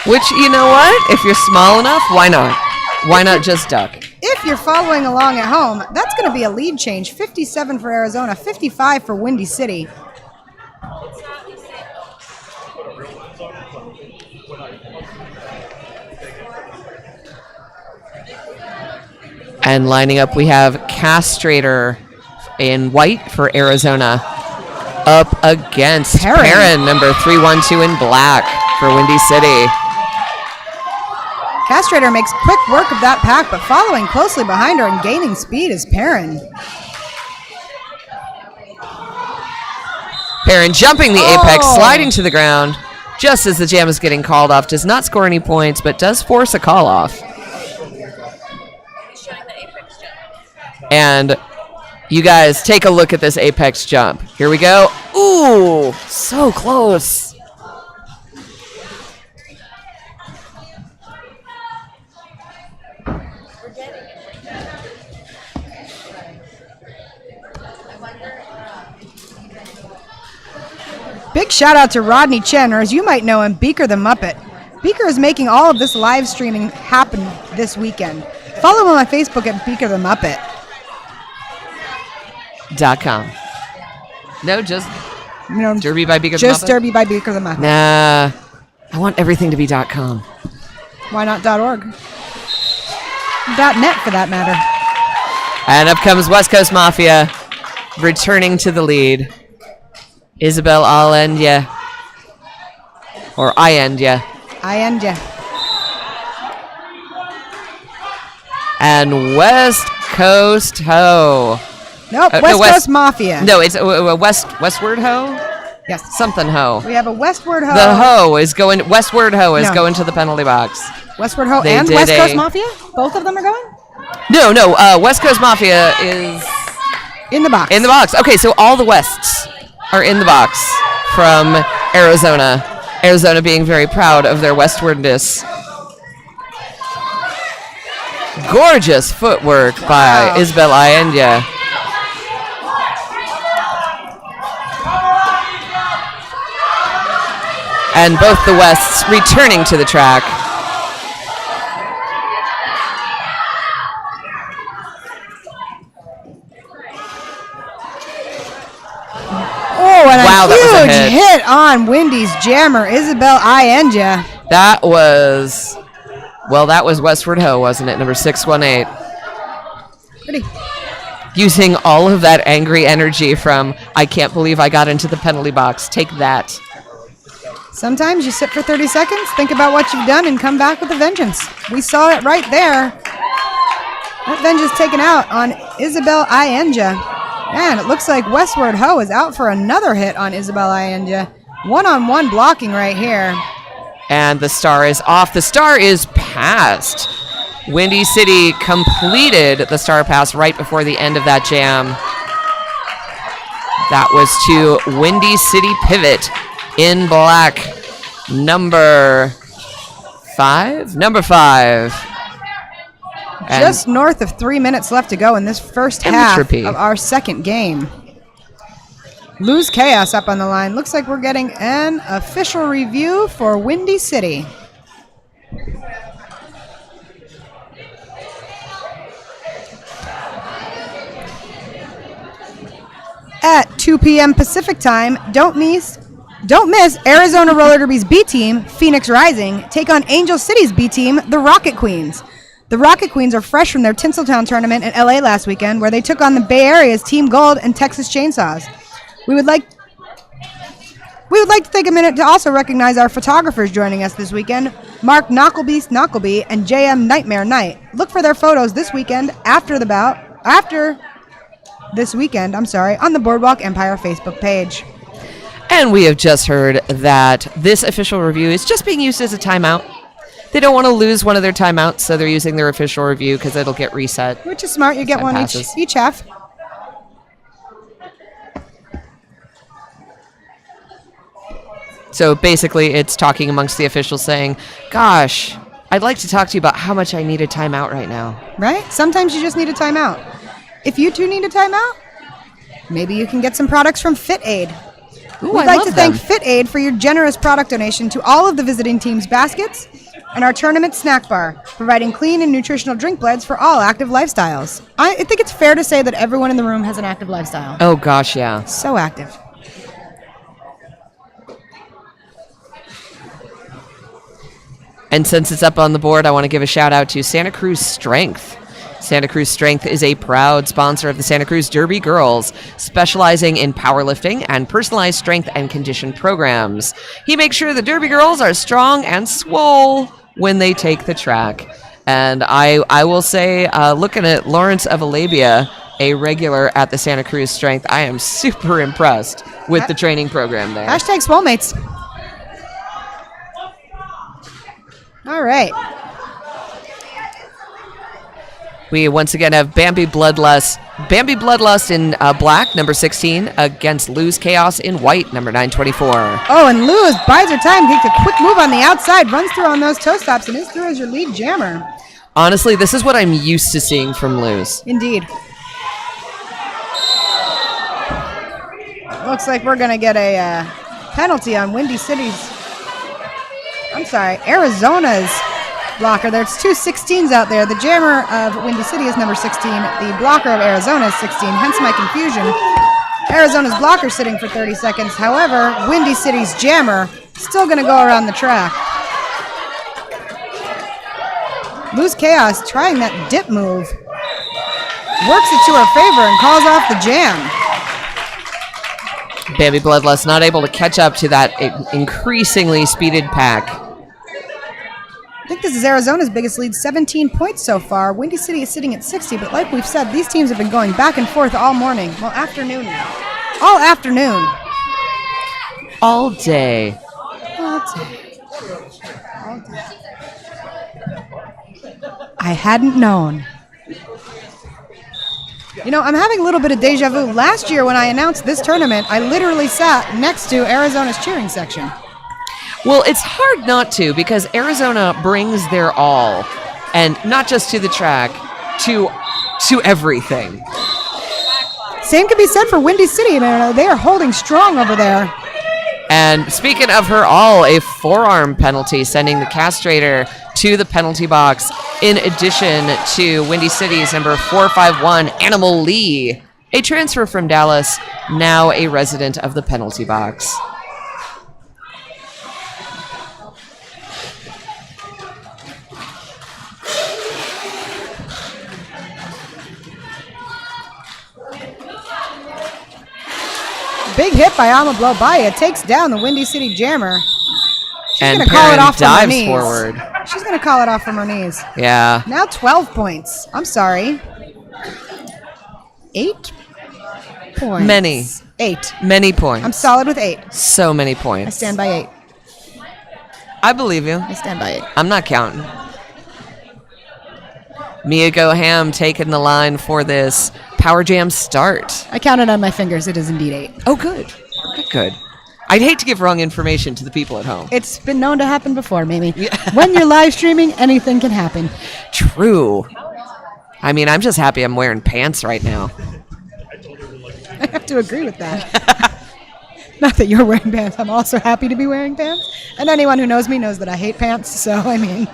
Which, you know what? If you're small enough, why not? Why not just duck? If you're following along at home, that's going to be a lead change. 57 for Arizona, 55 for Windy City. And lining up, we have Castrator in white for Arizona up against Perrin, number 312 in black for Windy City. Castrator makes quick work of that pack, but following closely behind her and gaining speed is Perrin. Perrin jumping the apex, sliding to the ground just as the jam is getting called off. Does not score any points, but does force a call off. Showing the apex jump. And you guys take a look at this apex jump. Here we go. Ooh, so close. Big shout out to Rodney Chen, or as you might know him, Beaker the Muppet. Beaker is making all of this live streaming happen this weekend. Follow him on my Facebook at Beaker the Muppet. .com. No, just You know, Derby by Beaker the just Muppet? Derby by Beaker the Muppet. Nah. I want everything to be .com. Why not .org? .net for that matter. And up comes West Coast Mafia, returning to the lead. Isabel Allende. Or Allende. I end ya. And West Coast Ho. Nope, no, West Coast Mafia. No, it's Westward Ho? Yes. Something Ho. We have a Westward Ho. The Ho is going, Westward Ho is No. going to the penalty box. Westward Ho They and did West Coast a- Mafia? Both of them are going? No, West Coast Mafia is In the box. in the box. Okay, so all the Wests are in the box from Arizona. Arizona being very proud of their westwardness. Gorgeous footwork by Wow. Isabel Allende. And both the Wests returning to the track. Oh, and Wow, a that was a huge hit on Wendy's jammer, Isabel Allende. That was Westward Ho, wasn't it? Number 618. Pretty. Using all of that angry energy from, I can't believe I got into the penalty box. Take that. Sometimes you sit for 30 seconds, think about what you've done, and come back with a vengeance. We saw it right there. That vengeance taken out on Isabel Allende. And it looks like Westward Ho is out for another hit on Isabel Allende. One-on-one blocking right here. And the star is off. The star is passed. Windy City completed the star pass right before the end of that jam. That was to Windy City Pivot in black. Number 5? Number 5. And Just north of 3 minutes left to go in this first half Entropy. of our second game. Lose Chaos up on the line. Looks like we're getting an official review for Windy City. At 2 p.m. Pacific time, don't miss Arizona Roller Derby's B team, Phoenix Rising, take on Angel City's B team, the Rocket Queens. The Rocket Queens are fresh from their Tinseltown tournament in LA last weekend, where they took on the Bay Area's Team Gold and Texas Chainsaws. We would like to take a minute to also recognize our photographers joining us this weekend, Mark Knockleby and JM Nightmare Knight. Look for their photos this weekend on the Boardwalk Empire Facebook page. And we have just heard that this official review is just being used as a timeout. They don't want to lose one of their timeouts, so they're using their official review because it'll get reset. Which is smart. You get Time one passes. each half. So basically, it's talking amongst the officials saying, gosh, I'd like to talk to you about how much I need a timeout right now. Right? Sometimes you just need a timeout. If you two need a timeout, maybe you can get some products from FitAid. Ooh, We'd I like love to thank them. FitAid for your generous product donation to all of the visiting teams' baskets and our tournament snack bar, providing clean and nutritional drink blends for all active lifestyles. I think it's fair to say that everyone in the room has an active lifestyle. Oh, gosh, yeah. So active. And since it's up on the board, I want to give a shout out to Santa Cruz Strength. Santa Cruz Strength is a proud sponsor of the Santa Cruz Derby Girls, specializing in powerlifting and personalized strength and condition programs. He makes sure the Derby Girls are strong and swole when they take the track. And I will say, looking at Lawrence of Alabia, a regular at the Santa Cruz Strength, I am super impressed with the training program there. Hashtag Swolemates. All right. We once again have Bambi Bloodlust in black, number 16, against Lose Chaos in white, number 924. Oh, and Luz buys her time, takes a quick move on the outside, runs through on those toe stops, and is through as your lead jammer. Honestly, this is what I'm used to seeing from Lose. Indeed. Looks like we're going to get a penalty on Windy City's I'm sorry, Arizona's blocker. There's two 16s out there. The jammer of Windy City is number 16. The blocker of Arizona is 16, hence my confusion. Arizona's blocker sitting for 30 seconds. However, Windy City's jammer still going to go around the track. Lose Chaos trying that dip move. Works it to her favor and calls off the jam. Bambi Bloodlust not able to catch up to that increasingly speeded pack. I think this is Arizona's biggest lead, 17 points so far. Windy City is sitting at 60, but like we've said, these teams have been going back and forth all morning. Well, afternoon now. All afternoon. All day. All day. All day. I hadn't known. You know, I'm having a little bit of deja vu. Last year when I announced this tournament, I literally sat next to Arizona's cheering section. Well, it's hard not to because Arizona brings their all, and not just to the track, to everything. Same can be said for Windy City. Man, they are holding strong over there. And speaking of her all, a forearm penalty sending the castrator to the penalty box, in addition to Windy City's number 451, Animal Lee, a transfer from Dallas, now a resident of the penalty box. Big hit by Amablo Baya takes down the Windy City jammer. She's And going to call it Perrin off from her dives knees. forward. She's going to call it off from her knees. Yeah. Now 12 points. I'm sorry. 8 points. Many. 8. Many points. I'm solid with 8. So many points. I stand by 8. I believe you. I stand by 8. I'm not counting. Mia Goham taking the line for this Power Jam start. I counted on my fingers. It is indeed 8. Oh, good. Good. I'd hate to give wrong information to the people at home. It's been known to happen before, Mimi. When you're live streaming, anything can happen. True. I mean, I'm just happy I'm wearing pants right now. I have to agree with that. Not that you're wearing pants. I'm also happy to be wearing pants. And anyone who knows me knows that I hate pants. So, I mean...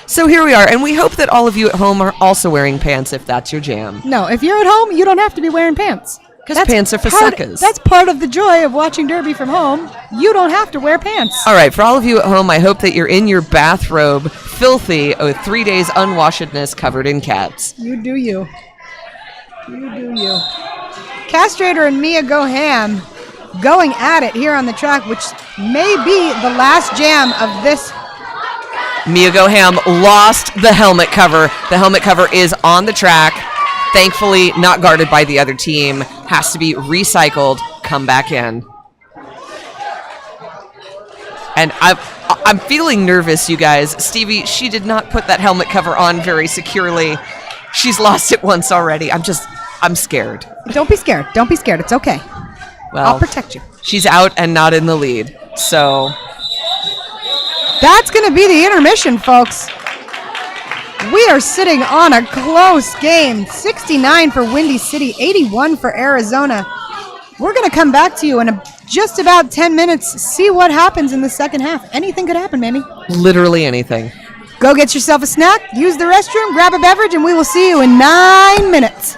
So here we are, and we hope that all of you at home are also wearing pants if that's your jam. No, if you're at home, you don't have to be wearing pants. Because pants are for suckers. That's part of the joy of watching Derby from home. You don't have to wear pants. All right, for all of you at home, I hope that you're in your bathrobe, filthy, with 3 days unwashedness covered in cats. You do you. You do you. Castrator and Mia Goham going at it here on the track, which may be the last jam of this. Mia Goham lost the helmet cover. The helmet cover is on the track. Thankfully, not guarded by the other team. Has to be recycled. Come back in. And I'm feeling nervous, you guys. Stevie, she did not put that helmet cover on very securely. She's lost it once already. I'm scared. Don't be scared. Don't be scared. It's okay. Well, I'll protect you. She's out and not in the lead. So that's going to be the intermission, folks. We are sitting on a close game. 69 for Windy City, 81 for Arizona. We're going to come back to you in just about 10 minutes, see what happens in the second half. Anything could happen, Mamie. literally anything. Go get yourself a snack, use the restroom, grab a beverage, and we will see you in 9 minutes.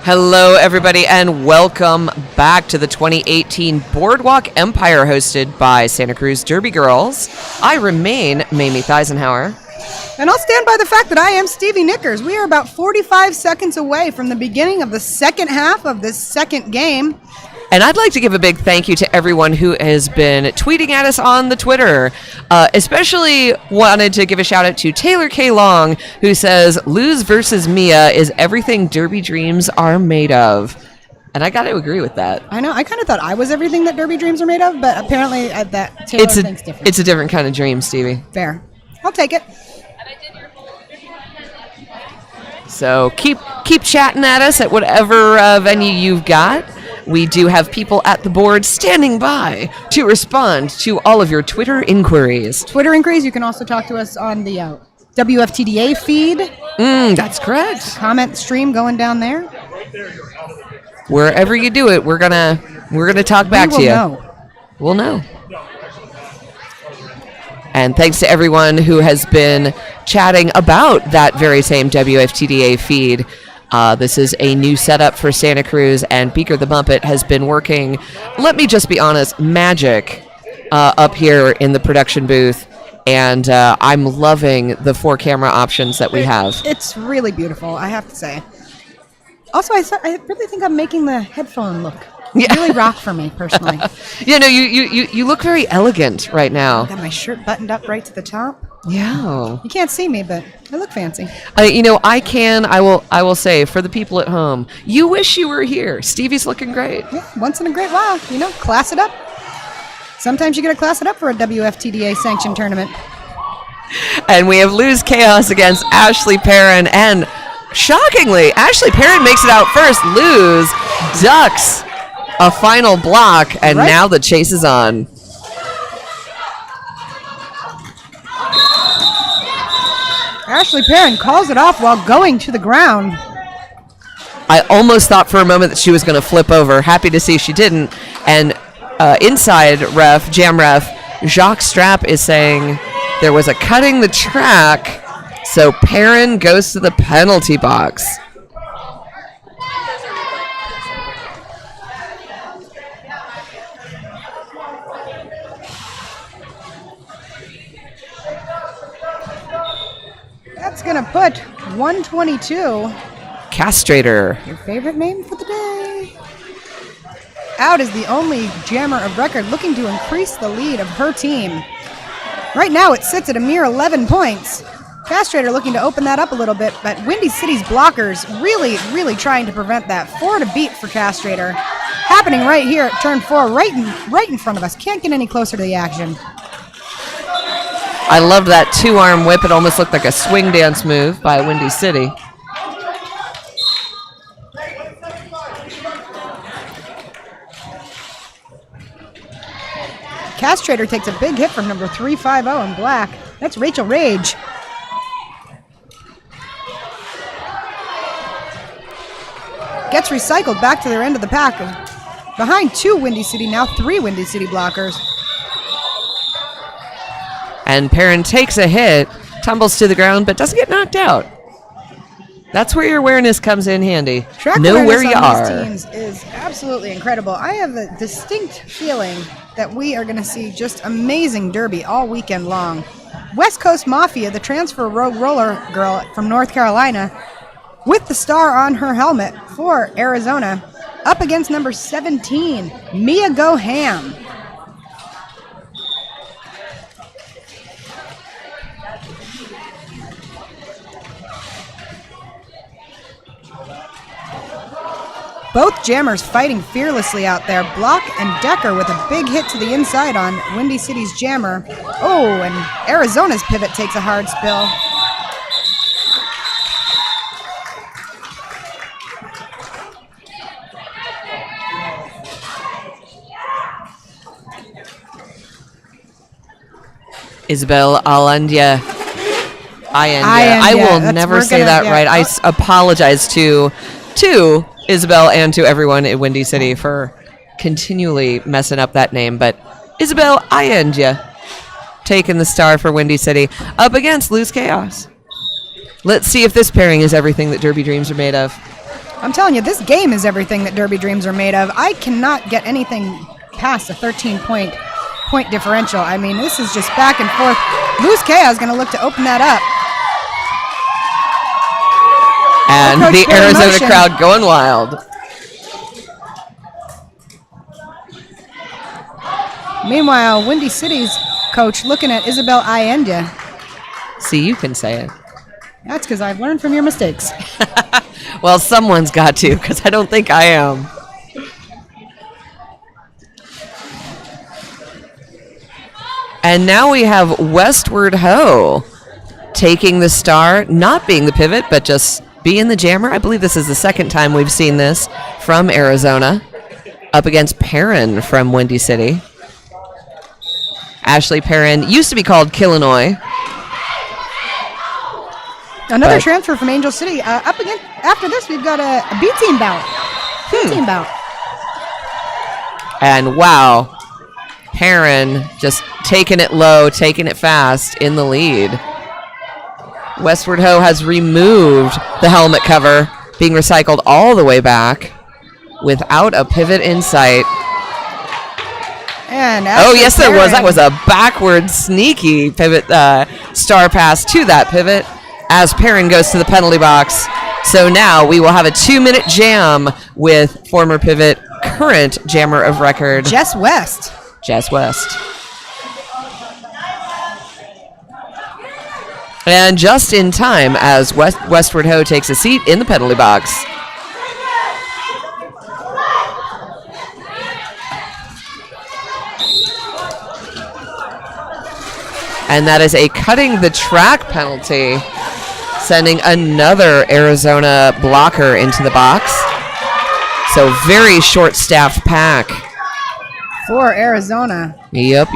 Hello, everybody, and welcome back to the 2018 Boardwalk Empire hosted by Santa Cruz Derby Girls. I remain Mamie Theisenhower. And I'll stand by the fact that I am Stevie Knickers. We are about 45 seconds away from the beginning of the second half of this second game. And I'd like to give a big thank you to everyone who has been tweeting at us on the Twitter. Especially wanted to give a shout out to Taylor K. Long, who says, Luz versus Mia is everything Derby dreams are made of. And I got to agree with that. I know. I kind of thought I was everything that Derby dreams are made of, but apparently that Taylor thinks different. It's a different kind of dream, Stevie. Fair. I'll take it. So keep chatting at us at whatever venue you've got. We do have people at the board standing by to respond to all of your Twitter inquiries. Twitter inquiries, you can also talk to us on the WFTDA feed. That's correct. Comment stream going down there. Wherever you do it, we're gonna talk back to you. We'll know. And thanks to everyone who has been chatting about that very same WFTDA feed. This is a new setup for Santa Cruz, and Beaker the Muppet has been working, let me just be honest, magic up here in the production booth, and I'm loving the 4 camera options that we have. It's really beautiful, I have to say. Also, I really think I'm making the headphone look really rock for me, personally. You look very elegant right now. Got my shirt buttoned up right to the top. Yeah. You can't see me, but I look fancy. I will say, for the people at home, you wish you were here. Stevie's looking great. Yeah, once in a great while, class it up. Sometimes you got to class it up for a WFTDA sanctioned tournament. And we have Lose Chaos against Ashley Perrin. And shockingly, Ashley Perrin makes it out first. Lose ducks a final block, and now the chase is on. Ashley Perrin calls it off while going to the ground. I almost thought for a moment that she was going to flip over. Happy to see she didn't. And inside ref, jam ref, Jacques Strapp is saying there was a cutting the track, so Perrin goes to the penalty box. That's going to put 122. Castrator. Your favorite name for the day. Out is the only jammer of record looking to increase the lead of her team. Right now it sits at a mere 11 points. Castrator looking to open that up a little bit, but Windy City's blockers really trying to prevent that. 4 to beat for Castrator. Happening right here at turn 4, right in front of us. Can't get any closer to the action. I loved that 2-arm whip. It almost looked like a swing dance move by Windy City. Castrator takes a big hit from number 350 in black. That's Rachel Rage. Gets recycled back to their end of the pack. Behind 2 Windy City, now 3 Windy City blockers. And Perrin takes a hit, tumbles to the ground, but doesn't get knocked out. That's where your awareness comes in handy. Track know awareness where you on are. these teams is absolutely incredible. I have a distinct feeling that we are going to see just amazing derby all weekend long. West Coast Mafia, the transfer rogue roller girl from North Carolina, with the star on her helmet for Arizona, up against number 17, Mia Go Ham. Both jammers fighting fearlessly out there. Block and Decker with a big hit to the inside on Windy City's jammer. Oh, and Arizona's pivot takes a hard spill. Isabel Alandia. I will never say that right. I apologize to Isabel and to everyone in Windy City for continually messing up that name. But Isabel Ayendia taking the star for Windy City up against Lose Chaos. Let's see if this pairing is everything that Derby Dreams are made of. I'm telling you, this game is everything that Derby Dreams are made of. I cannot get anything past a 13-point differential. I mean, this is just back and forth. Lose Chaos is going to look to open that up. And the Arizona crowd going wild. Meanwhile, Windy City's coach looking at Isabel Allende. See, you can say it. That's because I've learned from your mistakes. Well, someone's got to, because I don't think I am. And now we have Westward Ho taking the star, not being the pivot, but just being the jammer. I believe this is the second time we've seen this from Arizona, up against Perrin from Windy City. Ashley Perrin used to be called Killinois. Another transfer from Angel City. Up again. After this, we've got a B-team bout. B-team bout. And wow, Perrin just taking it low, taking it fast in the lead. Westward Ho has removed the helmet cover, being recycled all the way back without a pivot in sight. And oh, yes, there was. That was a backward, sneaky pivot star pass to that pivot as Perrin goes to the penalty box. So now we will have a 2-minute jam with former pivot, current jammer of record, Jess West. Jess West. And just in time as Westward Ho takes a seat in the penalty box. And that is a cutting the track penalty, sending another Arizona blocker into the box. So very short-staffed pack. For Arizona. Yep.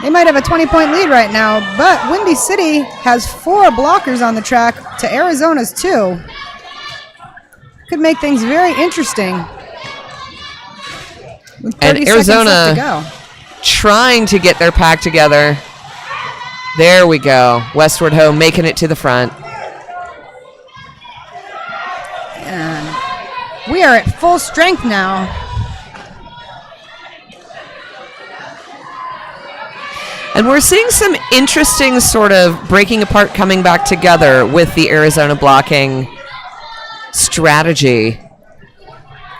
They might have a 20-point lead right now, but Windy City has 4 blockers on the track to Arizona's 2. Could make things very interesting. With 30 And seconds Arizona left to go. trying to get their pack together. There we go. Westward Ho making it to the front. And we are at full strength now. And we're seeing some interesting sort of breaking apart, coming back together with the Arizona blocking strategy.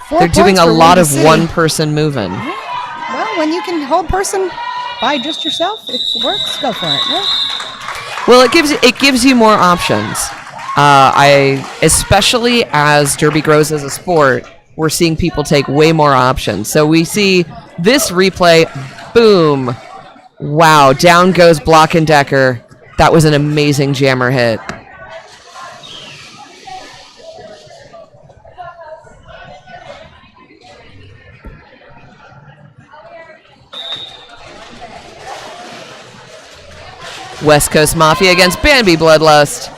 4 They're doing points a for lot Windy of City. one person moving. Well, when you can hold person by just yourself, if it works, go for it. Yeah. Well, it gives you more options. Especially as Derby grows as a sport, we're seeing people take way more options. So we see this replay, boom. Wow, down goes Block and Decker. That was an amazing jammer hit. West Coast Mafia against Bambi Bloodlust.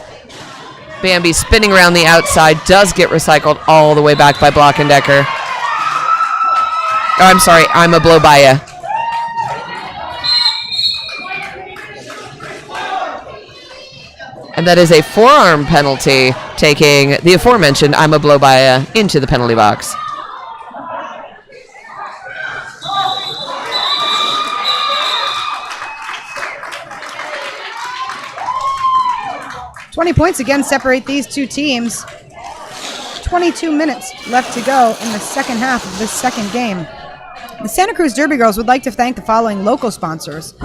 Bambi spinning around the outside, does get recycled all the way back by Block and Decker. Oh, I'm sorry, I'm a blow by ya. And that is a forearm penalty, taking the aforementioned I'm a blow by ya into the penalty box. Points again separate these two teams. 22 minutes left to go in the second half of this second game. The Santa Cruz Derby Girls would like to thank the following local sponsors: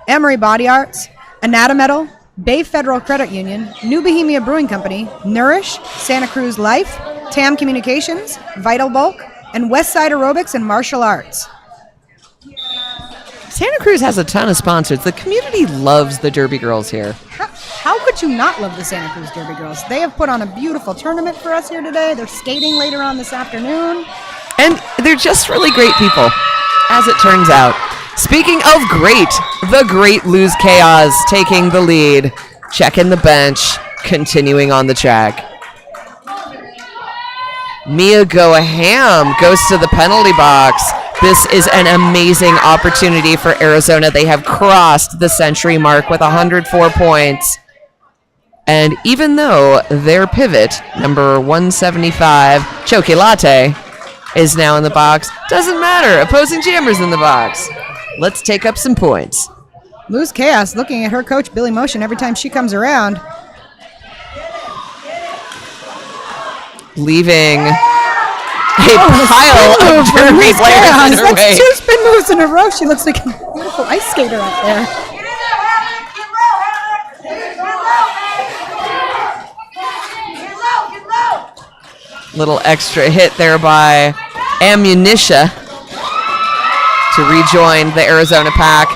Emery Body Arts, Anatometal, Bay Federal Credit Union, New Bohemia Brewing Company, Nourish, Santa Cruz Life, TAM Communications, Vital Bulk, and Westside Aerobics and Martial Arts. Santa Cruz has a ton of sponsors. The community loves the Derby Girls here. How could you not love the Santa Cruz Derby Girls? They have put on a beautiful tournament for us here today. They're skating later on this afternoon. And they're just really great people, as it turns out. Speaking of great, the great Lose Chaos taking the lead, checking the bench, continuing on the track. Mia Goham goes to the penalty box. This is an amazing opportunity for Arizona. They have crossed the century mark with 104 points. And even though their pivot, number 175, Chocolate, is now in the box, doesn't matter. Opposing jammers in the box. Let's take up some points. Lose Chaos looking at her coach, Billy Motion, every time she comes around. Leaving a pile of Derby players in her way. That's 2 spin moves in a row. She looks like a beautiful ice skater out there. Little extra hit there by Ammunitia to rejoin the Arizona pack.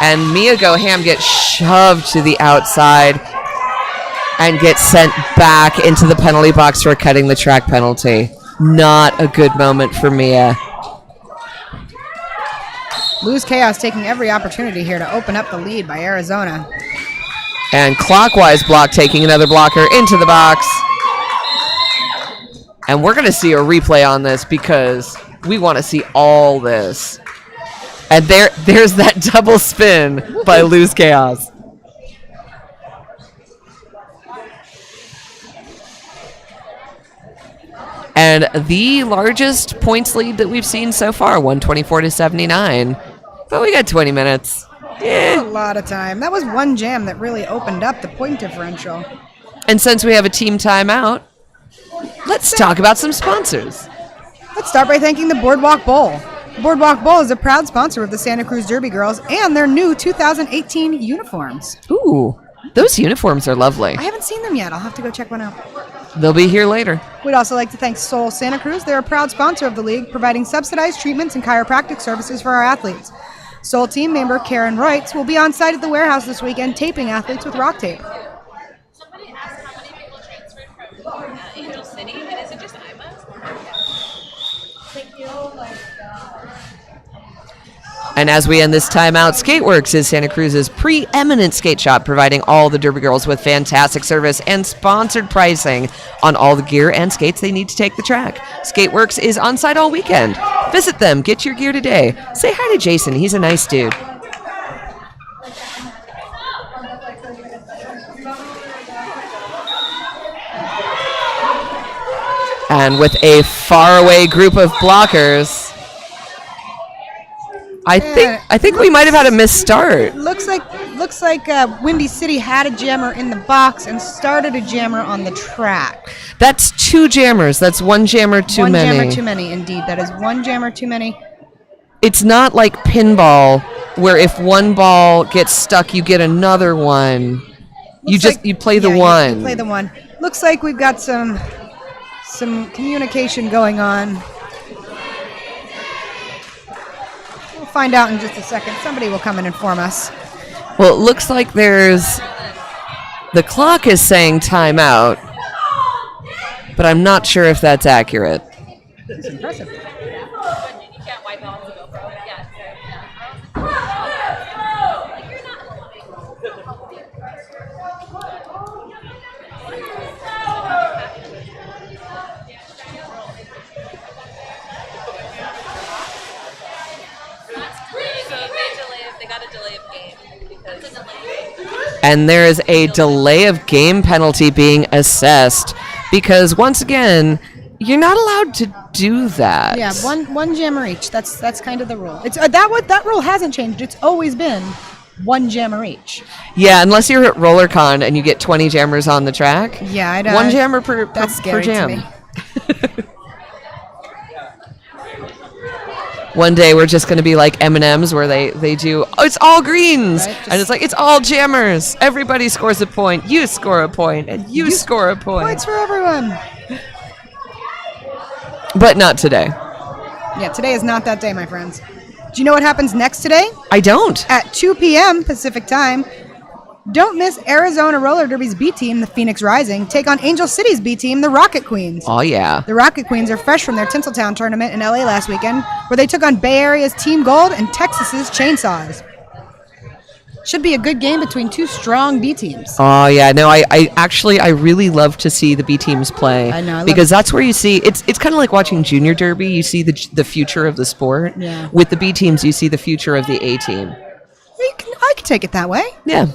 And Mia Goham gets shoved to the outside and gets sent back into the penalty box for cutting the track penalty. Not a good moment for Mia. Lose Chaos taking every opportunity here to open up the lead by Arizona. And Clockwise Block taking another blocker into the box. And we're going to see a replay on this because we want to see all this. And there's that double spin by Lose Chaos. And the largest points lead that we've seen so far, 124-79. But we got 20 minutes. A lot of time. That was one jam that really opened up the point differential. And since we have a team timeout, let's talk about some sponsors. Let's start by thanking the Boardwalk Bowl. Boardwalk Bowl is a proud sponsor of the Santa Cruz Derby Girls and their new 2018 uniforms. Ooh, Those uniforms are lovely. I haven't seen them yet. I'll have to go check one out. They'll be here later. We'd also like to thank Seoul Santa Cruz. They're a proud sponsor of the league, providing subsidized treatments and chiropractic services for our athletes. Seoul team member Karen Reutz will be on site at the warehouse this weekend taping athletes with rock tape. Somebody asked how many people transferred from Angel City, and is it just Ima? Thank you. And as we end this timeout, Skateworks is Santa Cruz's preeminent skate shop, providing all the Derby Girls with fantastic service and sponsored pricing on all the gear and skates they need to take the track. Skateworks is on site all weekend. Visit them, get your gear today. Say hi to Jason, he's a nice dude. And with a faraway group of blockers, I think we might have had a misstart. Looks like Windy City had a jammer in the box and started a jammer on the track. That's 2 jammers. That's 1 jammer too many. One jammer too many, indeed. That is 1 jammer too many. It's not like pinball, where if one ball gets stuck, you get another one. You play the one. You play the one. Looks like we've got some communication going on. We'll find out in just a second. Somebody will come and inform us. Well, it looks like the clock is saying timeout, but I'm not sure if that's accurate. It's impressive. You can't wipe off the GoPro. Yes. They got a delay of game because And there is a delay of game penalty being assessed because, once again, you're not allowed to do that. Yeah, one jammer each. That's kind of the rule. It's that rule hasn't changed. It's always been 1 jammer each. Yeah, unless you're at RollerCon and you get 20 jammers on the track. Yeah, I don't. 1 jammer per Scary jam. to me. One day we're just going to be like M&M's where they do, it's all greens. Right, And it's like, it's all jammers. Everybody scores a point. You score a point. And you score a point. Points for everyone. But not today. Yeah, today is not that day, my friends. Do you know what happens next today? I don't. At 2 p.m. Pacific time, don't miss Arizona Roller Derby's B team, the Phoenix Rising, take on Angel City's B team, the Rocket Queens. Oh, yeah. The Rocket Queens are fresh from their Tinseltown tournament in LA last weekend, where they took on Bay Area's Team Gold and Texas's Chainsaws. Should be a good game between 2 strong B teams. Oh, yeah. No, I really love to see the B teams play. I know. Because that's where you see, it's kind of like watching junior derby. You see the future of the sport. Yeah. With the B teams, you see the future of the A team. I can take it that way. Yeah.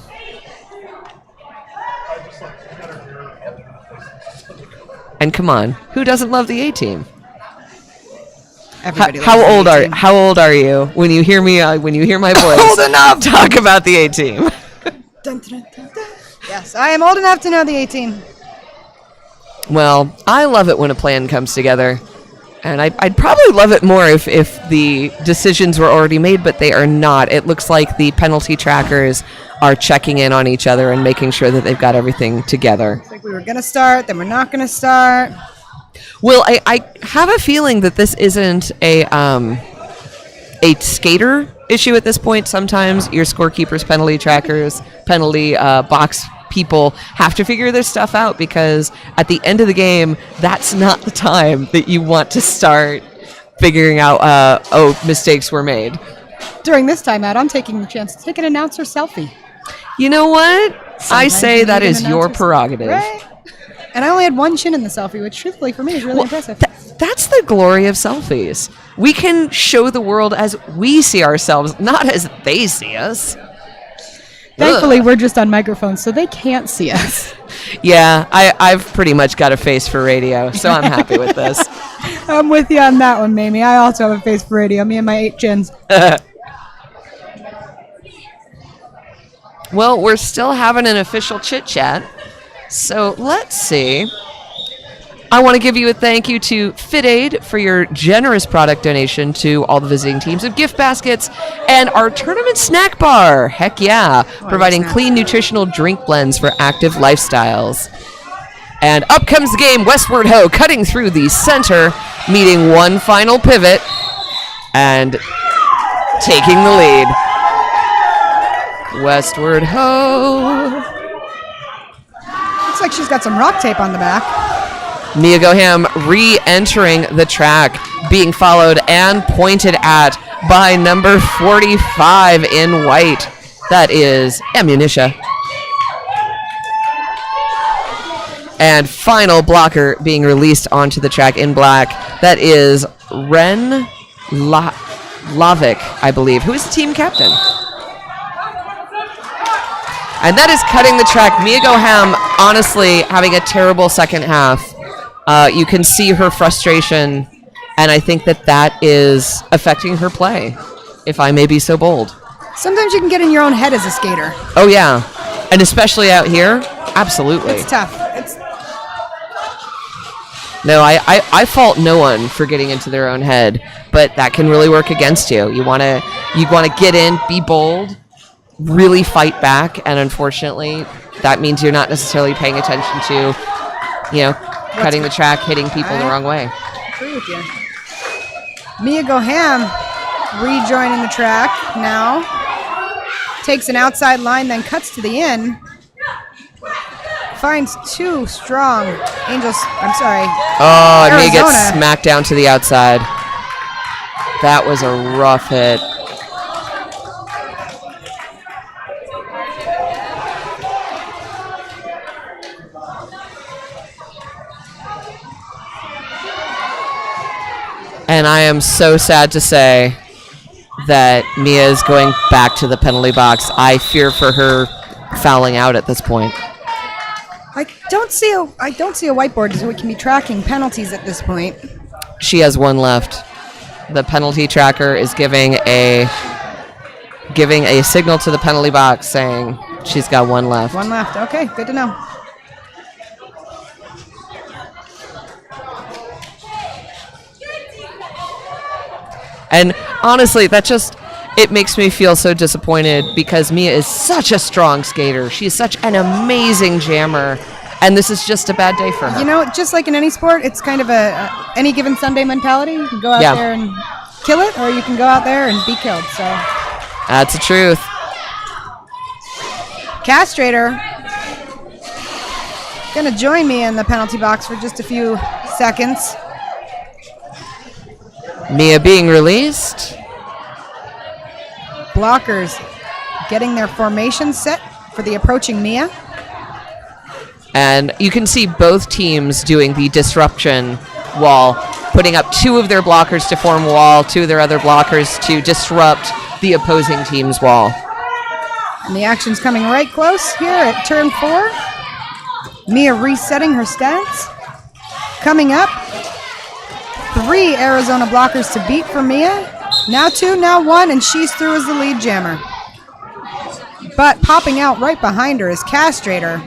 And come on, who doesn't love the A team? Everybody loves How the old A-team. how old are you when you hear me? When you hear my voice? Old enough. Talk about the A team. Dun, dun, dun, dun. Yes, I am old enough to know the A team. Well, I love it when a plan comes together, and I'd probably love it more if the decisions were already made, but they are not. It looks like the penalty trackers are checking in on each other and making sure that they've got everything together. It's like we were going to start, then we're not going to start. Well, I have a feeling that this isn't a skater issue at this point. Sometimes your scorekeepers, penalty trackers, penalty box people have to figure this stuff out, because at the end of the game, that's not the time that you want to start figuring out, mistakes were made. During this timeout, I'm taking the chance to take an announcer selfie. You know what? I Sometimes say you that need an is your announcer- prerogative. Right? And I only had 1 chin in the selfie, which truthfully for me is really impressive. That's the glory of selfies. We can show the world as we see ourselves, not as they see us. Thankfully, Ugh. we're just on microphones, so they can't see us. Yeah, I've pretty much got a face for radio, so I'm happy with this. I'm with you on that one, Mamie. I also have a face for radio, me and my 8 chins. Well, we're still having an official chit-chat, so let's see. I want to give you a thank you to FitAid for your generous product donation to all the visiting teams of gift baskets and our tournament snack bar. Heck yeah. Providing clean nutritional drink blends for active lifestyles. And up comes the game. Westward Ho cutting through the center, meeting one final pivot and taking the lead. Westward Ho. Looks like she's got some rock tape on the back. Mia Goham re-entering the track, being followed and pointed at by number 45 in white. That is Ammunitia. And final blocker being released onto the track in black. That is Ren Lavic, I believe, who is the team captain. And that is cutting the track. Mia Goham, honestly, having a terrible second half. You can see her frustration, and I think that is affecting her play, if I may be so bold. Sometimes you can get in your own head as a skater. Oh, yeah. And especially out here, absolutely. It's tough. No, I fault no one for getting into their own head, but that can really work against you. You want to get in, be bold, really fight back, and unfortunately, that means you're not necessarily paying attention to, cutting the track, hitting people the wrong way. I agree with you. Mia Goham rejoining the track now. Takes an outside line, then cuts to the in. Finds two strong Angels. I'm sorry. Oh, and Mia Arizona. gets smacked down to the outside. That was a rough hit. And I am so sad to say that Mia is going back to the penalty box. I fear for her fouling out at this point. I don't see a whiteboard so we can be tracking penalties at this point. She has one left. The penalty tracker is giving a signal to the penalty box saying she's got one left. One left. Okay, good to know. And honestly, it makes me feel so disappointed because Mia is such a strong skater. She's such an amazing jammer. And this is just a bad day for her. Just like in any sport, it's kind of any given Sunday mentality. You can go out there and kill it, or you can go out there and be killed. So that's the truth. Castrator gonna join me in the penalty box for just a few seconds. Mia being released. Blockers getting their formation set for the approaching Mia. And you can see both teams doing the disruption wall, putting up two of their blockers to form a wall, two of their other blockers to disrupt the opposing team's wall. And the action's coming right close here at turn 4. Mia resetting her stance. Coming up, 3 Arizona blockers to beat for Mia. Now 2, now 1, and she's through as the lead jammer. But popping out right behind her is Castrator,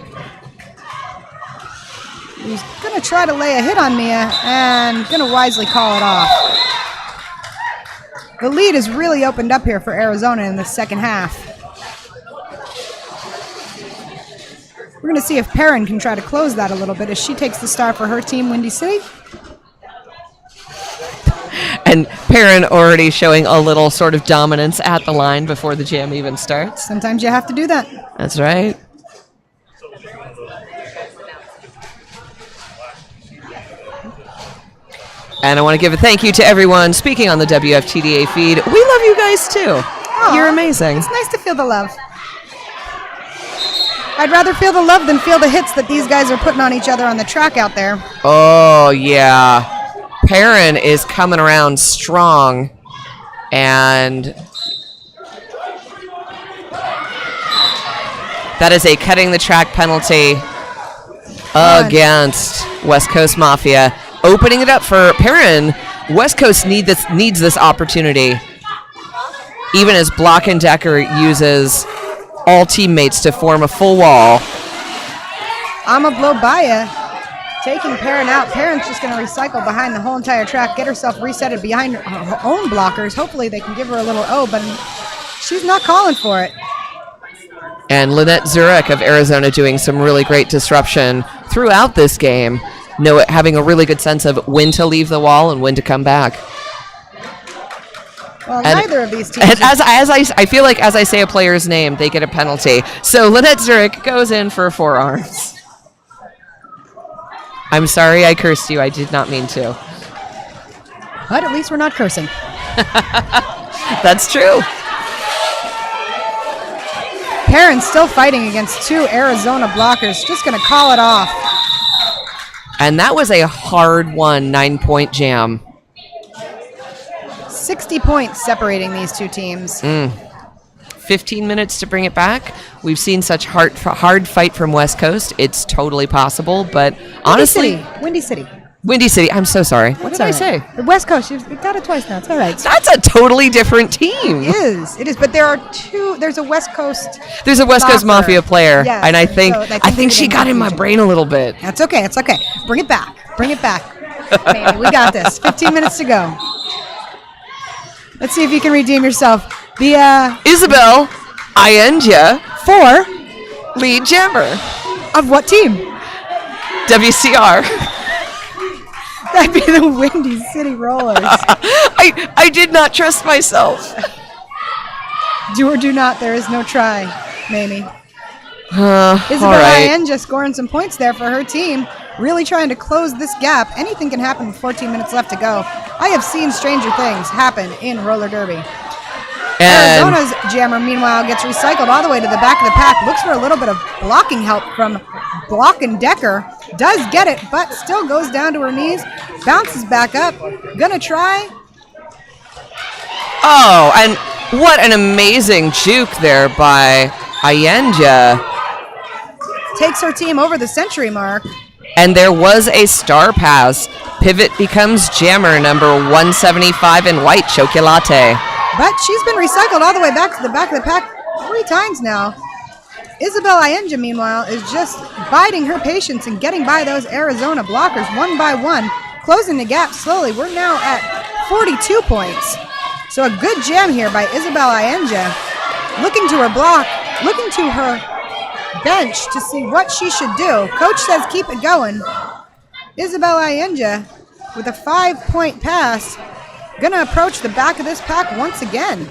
who's going to try to lay a hit on Mia and going to wisely call it off. The lead is really opened up here for Arizona in the second half. We're going to see if Perrin can try to close that a little bit as she takes the star for her team, Windy City. And Perrin already showing a little sort of dominance at the line before the jam even starts. Sometimes you have to do that. That's right. And I want to give a thank you to everyone speaking on the WFTDA feed. We love you guys too. You're amazing. It's nice to feel the love. I'd rather feel the love than feel the hits that these guys are putting on each other on the track out there. Oh, yeah. Perrin is coming around strong. And that is a cutting the track penalty against West Coast Mafia. Opening it up for Perrin. West Coast needs this opportunity. Even as Block and Decker uses all teammates to form a full wall. I'ma blow by ya. taking Perrin out. Perrin's just going to recycle behind the whole entire track, get herself resetted behind her own blockers. Hopefully they can give her a little but she's not calling for it. And Lynette Zurich of Arizona doing some really great disruption throughout this game, having a really good sense of when to leave the wall and when to come back. Well, neither of these teams. And I feel like as I say a player's name, they get a penalty. So Lynette Zurich goes in for forearms. I'm sorry I cursed you. I did not mean to. But at least we're not cursing. That's true. Perrin's still fighting against two Arizona blockers. Just going to call it off. And that was a hard-won 9-point jam. 60 points separating these two teams. 15 minutes to bring it back. We've seen such hard fight from West Coast. It's totally possible, but honestly... Windy City. Windy City. I'm so sorry. What did I say? The West Coast. You've got it twice now. It's all right. That's a totally different team. It is. But there are two. There's a West Coast. There's a West Coast Mafia player, yes, and I think she got in my brain a little bit. That's okay. It's okay. Bring it back. Maybe. We got this. 15 minutes to go. Let's see if you can redeem yourself. The Isabel Allende for lead jammer of what team? WCR. That'd be the Windy City Rollers. I did not trust myself. Do or do not. There is no try, Mamie. Isabel right. Allende scoring some points there for her team. Really trying to close this gap. Anything can happen with 14 minutes left to go. I have seen stranger things happen in roller derby. And Arizona's jammer, meanwhile, gets recycled all the way to the back of the pack. Looks for a little bit of blocking help from Block and Decker. Does get it, but still goes down to her knees. Bounces back up. Gonna try. Oh, and what an amazing juke there by Allende. Takes her team over the century mark. And there was a star pass. Pivot becomes jammer number 175 in white, Chocolate. But she's been recycled all the way back to the back of the pack 3 times now. Isabel Allende, meanwhile, is just biding her patience and getting by those Arizona blockers one by one, closing the gap slowly. We're now at 42 points. So a good jam here by Isabel Allende. Looking to her block, looking to her bench to see what she should do. Coach says keep it going. Isabel Allende with a 5-point pass. Gonna approach the back of this pack once again.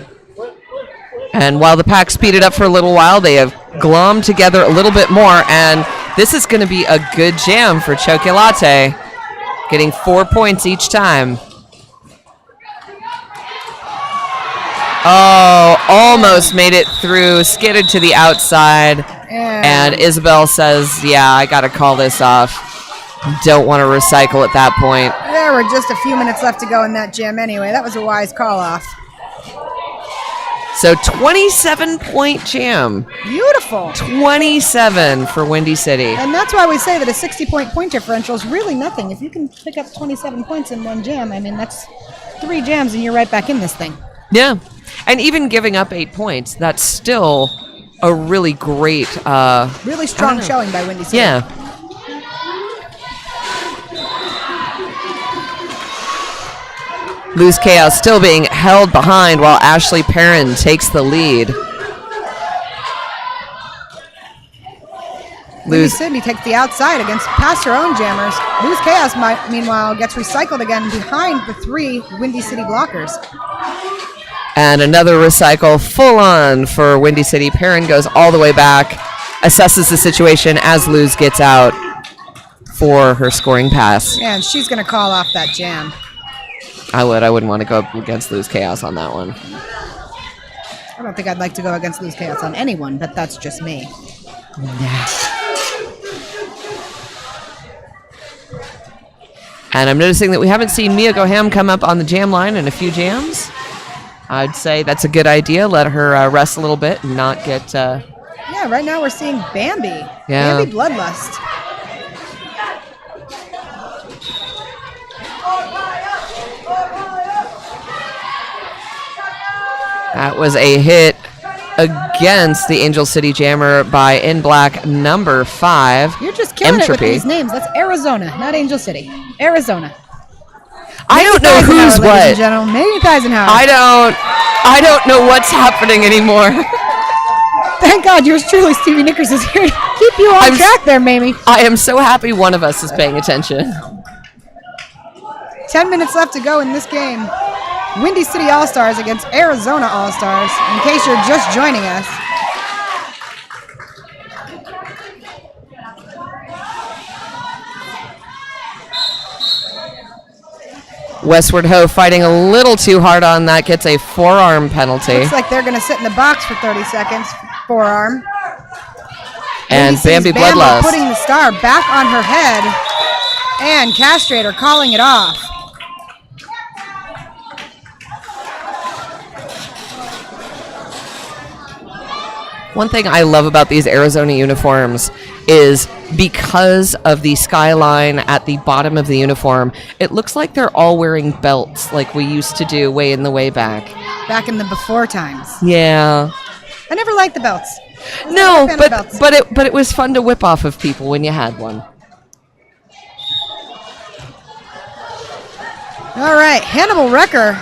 And while the pack speeded up for a little while, they have glommed together a little bit more, and this is going to be a good jam for Chocolate, getting 4 points each time. Oh, almost made it through, skidded to the outside, and Isabel says, yeah, I got to call this off. Don't want to recycle at that point. There were just a few minutes left to go in that jam anyway. That was a wise call off. So 27-point jam. Beautiful. 27 for Windy City. And that's why we say that a 60-point point differential is really nothing. If you can pick up 27 points in one jam, I mean, that's 3 jams and you're right back in this thing. Yeah. And even giving up 8 points, that's still a really great... really strong showing by Windy City. Yeah. Lose Chaos still being held behind while Ashley Perrin takes the lead. Windy City takes the outside against past her own jammers. Lose Chaos, meanwhile, gets recycled again behind the 3 Windy City blockers. And another recycle full on for Windy City. Perrin goes all the way back, assesses the situation as Luz gets out for her scoring pass. And she's going to call off that jam. I wouldn't want to go up against Lose Chaos on that one. I don't think I'd like to go against Lose Chaos on anyone, but that's just me. Yeah. And I'm noticing that we haven't seen Mia Goham come up on the jam line in a few jams. I'd say that's a good idea. Let her rest a little bit and not get... Yeah, right now we're seeing Bambi. Yeah. Bambi Bloodlust. That was a hit against the Angel City Jammer by in black number 5. You're just killing it with Entropy. these names. That's Arizona, not Angel City. Arizona. I don't know Eisenhower, who's ladies what. and gentlemen. Maybe Eisenhower. I don't know what's happening anymore. Thank God yours truly, Stevie Nickers, is here to keep you on track there, Mamie. I am so happy one of us is paying attention. 10 minutes left to go in this game. Windy City All-Stars against Arizona All-Stars, in case you're just joining us. Westward Ho fighting a little too hard on that, gets a forearm penalty. Looks like they're going to sit in the box for 30 seconds. Forearm. And Bambi Bamba Bloodlust. putting the star back on her head. And Castrator calling it off. One thing I love about these Arizona uniforms is because of the skyline at the bottom of the uniform, it looks like they're all wearing belts like we used to do way in the way back. Back in the before times. Yeah. I never liked the belts. No, fan of belts. but it was fun to whip off of people when you had one. All right, Hannibal Wrecker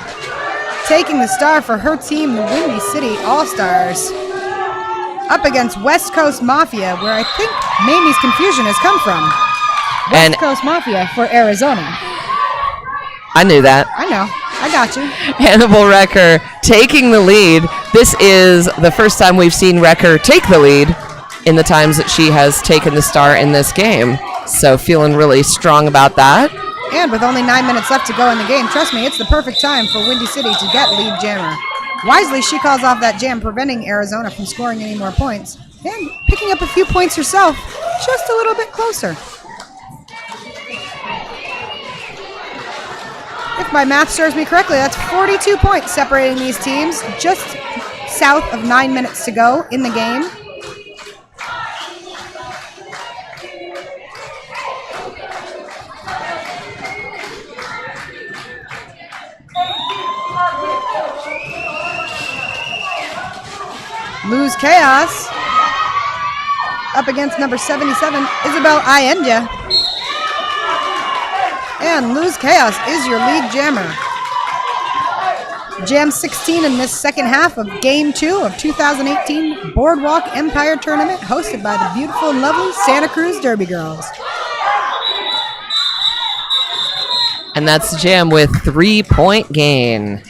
taking the star for her team, the Windy City All-Stars. Up against West Coast Mafia, where I think Mamie's confusion has come from. West Coast Mafia for Arizona. I knew that. I know. I got you. Hannibal Wrecker taking the lead. This is the first time we've seen Wrecker take the lead in the times that she has taken the star in this game. So feeling really strong about that. And with only 9 minutes left to go in the game, trust me, it's the perfect time for Windy City to get lead jammer. Wisely, she calls off that jam, preventing Arizona from scoring any more points. And picking up a few points herself, just a little bit closer. If my math serves me correctly, that's 42 points separating these teams, just south of 9 minutes to go in the game. Lose Chaos up against number 77, Isabel Allende. And Lose Chaos is your lead jammer. Jam 16 in this second half of Game 2 of 2018 Boardwalk Empire Tournament, hosted by the beautiful and lovely Santa Cruz Derby Girls. And that's the jam with 3-point gain.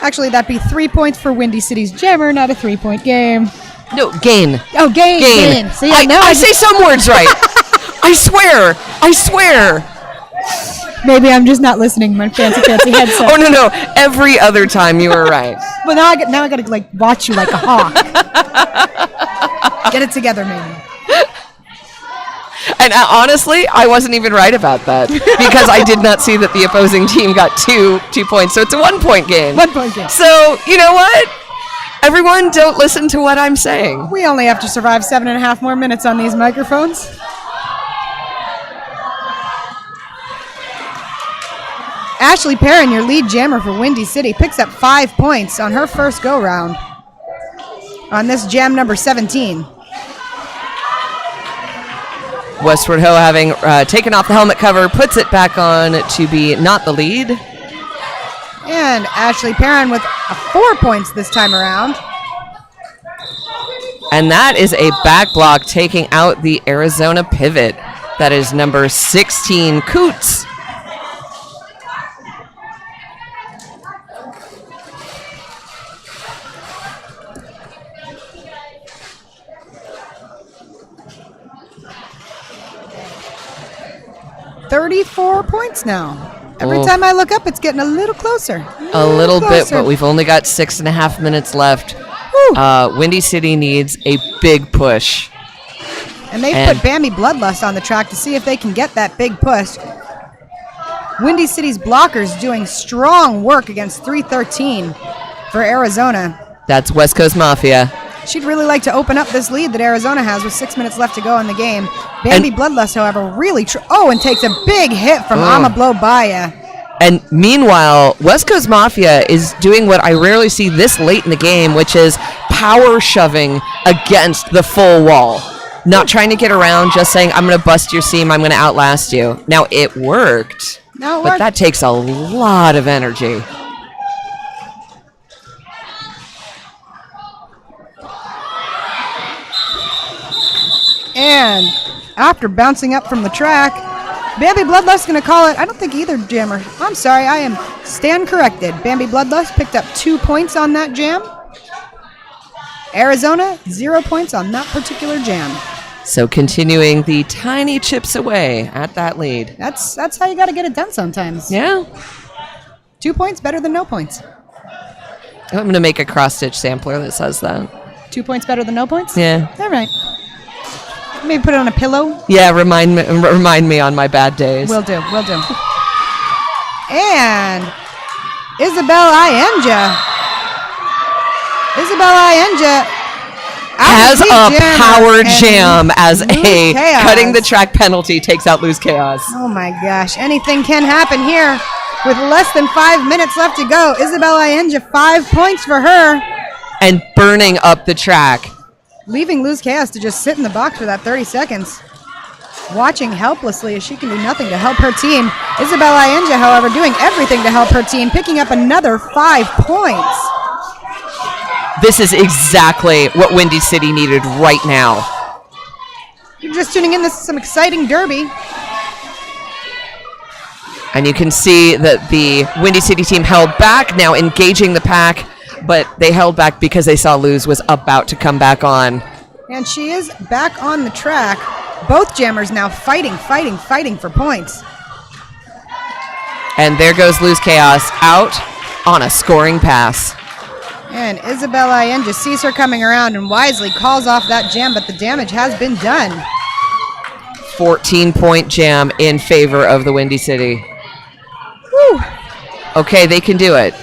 Actually, that'd be 3 points for Windy City's jammer, not a 3-point game. No, gain. Oh, gain. See, I say some words right. I swear. Maybe I'm just not listening. My fancy headset. Oh, no. Every other time you were right. Well, now I gotta like watch you like a hawk. Get it together, maybe. And honestly, I wasn't even right about that because I did not see that the opposing team got two points. So it's a 1-point game. 1-point game. So, you know what? Everyone, don't listen to what I'm saying. We only have to survive 7.5 more minutes on these microphones. Ashley Perrin, your lead jammer for Windy City, picks up 5 points on her first go-round on this jam number 17. Westward Ho, having taken off the helmet cover, puts it back on to be not the lead. And Ashley Perrin with 4 points this time around. And that is a back block taking out the Arizona pivot. That is number 16, Coots. $34 points now. Every time I look up, it's getting a little closer. A little bit, but we've only got 6.5 minutes left. Windy City needs a big push. And they've put Bambi Bloodlust on the track to see if they can get that big push. Windy City's blockers doing strong work against 313 for Arizona. That's West Coast Mafia. She'd really like to open up this lead that Arizona has with 6 minutes left to go in the game. Bambi Bloodlust, however, really and takes a big hit from Ama Blow Baya. And meanwhile, West Coast Mafia is doing what I rarely see this late in the game, which is power shoving against the full wall. Not trying to get around, just saying, I'm going to bust your seam, I'm going to outlast you. Now, it worked, but that takes a lot of energy. And after bouncing up from the track, Bambi Bloodlust's going to call it. I don't think either jammer. I'm sorry, I am stand corrected. Bambi Bloodlust picked up 2 points on that jam. Arizona, 0 points on that particular jam. So continuing the tiny chips away at that lead. That's how you got to get it done sometimes. Yeah. 2 points better than no points. I'm going to make a cross-stitch sampler that says that. 2 points better than no points? Yeah. All right. Maybe put it on a pillow. Yeah, remind me on my bad days. Will do. And Isabel Ienja has a power jam as a chaos. cutting the track penalty takes out Lose Chaos. Oh my gosh, anything can happen here with less than 5 minutes left to go. Isabel Ienja, 5 points for her. And burning up the track. Leaving Lose Chaos to just sit in the box for that 30 seconds. Watching helplessly as she can do nothing to help her team. Isabel Ienja, however, doing everything to help her team, picking up another 5 points. This is exactly what Windy City needed right now. You're just tuning in. This is some exciting derby. And you can see that the Windy City team held back, now engaging the pack, but they held back because they saw Luz was about to come back on. And she is back on the track. Both jammers now fighting for points. And there goes Luz Chaos out on a scoring pass. And Isabel Ienja sees her coming around and wisely calls off that jam, but the damage has been done. 14-point jam in favor of the Windy City. Whew. Okay, they can do it.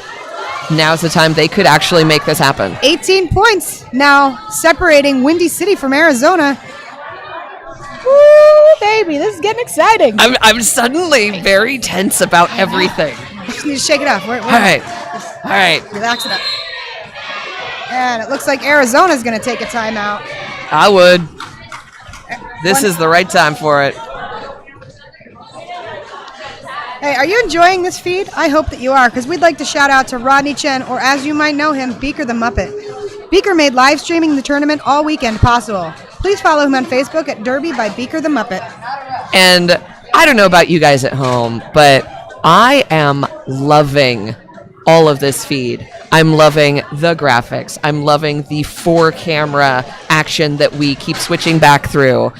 Now's the time they could actually make this happen. 18 points now separating Windy City from Arizona. Woo, baby, this is getting exciting. I'm suddenly very tense about everything. You just need to shake it off. All right. Relax it up. And it looks like Arizona's going to take a timeout. I would. This is the right time for it. Hey, are you enjoying this feed? I hope that you are, because we'd like to shout out to Rodney Chen, or as you might know him, Beaker the Muppet. Beaker made live streaming the tournament all weekend possible. Please follow him on Facebook at Derby by Beaker the Muppet. And I don't know about you guys at home, but I am loving all of this feed. I'm loving the graphics. I'm loving the 4-camera action that we keep switching back through.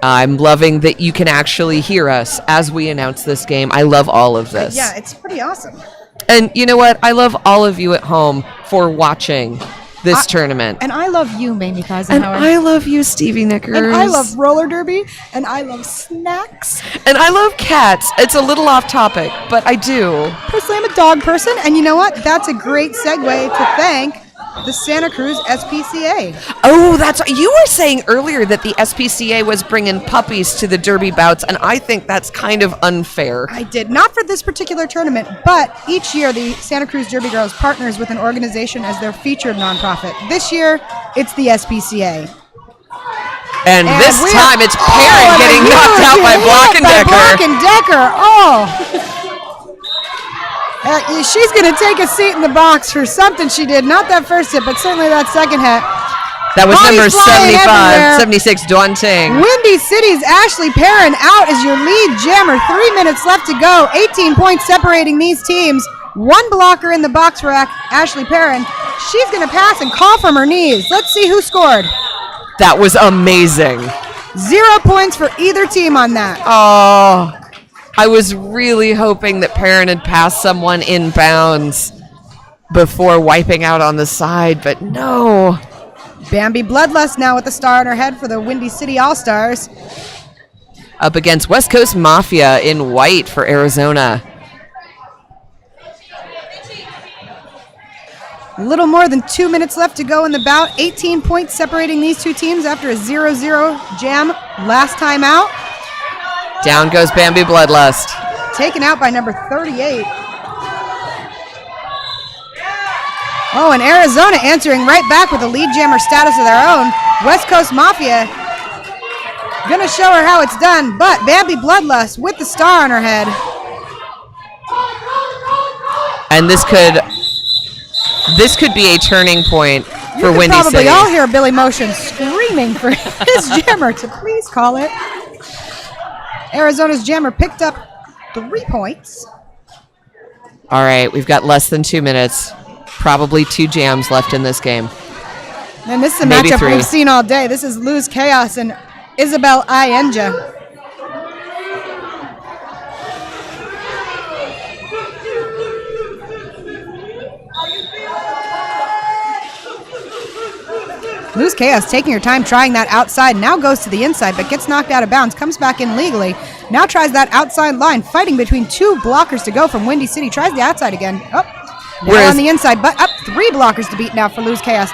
I'm loving that you can actually hear us as we announce this game. I love all of this. Yeah, it's pretty awesome. And you know what? I love all of you at home for watching this tournament. And I love you, Mamie Eisenhower. And I love you, Stevie Knickers. And I love roller derby. And I love snacks. And I love cats. It's a little off topic, but I do. Personally, I'm a dog person. And you know what? That's a great segue to thank the Santa Cruz SPCA. Oh, that's you were saying earlier that the SPCA was bringing puppies to the derby bouts, and I think that's kind of unfair. I did. Not for this particular tournament, but each year the Santa Cruz Derby Girls partners with an organization as their featured nonprofit. This year, it's the SPCA. And this time it's Perrin getting knocked out by Block and Decker. Block and Decker. Oh. She's going to take a seat in the box for something she did. Not that first hit, but certainly that second hit. That was number Bodies 75, 76, Dawn Ting. Windy City's Ashley Perrin out as your lead jammer. 3 minutes left to go. 18 points separating these teams. 1 blocker in the box for Ashley Perrin. She's going to pass and call from her knees. Let's see who scored. That was amazing. 0 points for either team on that. Oh, I was really hoping that Perrin had passed someone in bounds before wiping out on the side, but no. Bambi Bloodlust now with the star on her head for the Windy City All-Stars. Up against West Coast Mafia in white for Arizona. A little more than 2 minutes left to go in the bout. 18 points separating these two teams after a 0-0 jam last time out. Down goes Bambi Bloodlust. Taken out by number 38. Oh, and Arizona answering right back with a lead jammer status of their own. West Coast Mafia gonna show her how it's done, but Bambi Bloodlust with the star on her head. And this could be a turning point for Windy Probably City. all hear Billy Motion screaming for his jammer to please call it. Arizona's jammer picked up 3 points. All right, we've got less than 2 minutes. Probably 2 jams left in this game. And this is a Maybe matchup 3. we've seen all day. This is Luz Chaos and Isabel Ayenja. Luz Chaos taking her time trying that outside, now goes to the inside, but gets knocked out of bounds, comes back in legally. Now tries that outside line, fighting between 2 blockers to go from Windy City. Tries the outside again. Oh, now on the inside, but up 3 blockers to beat now for Luz Chaos.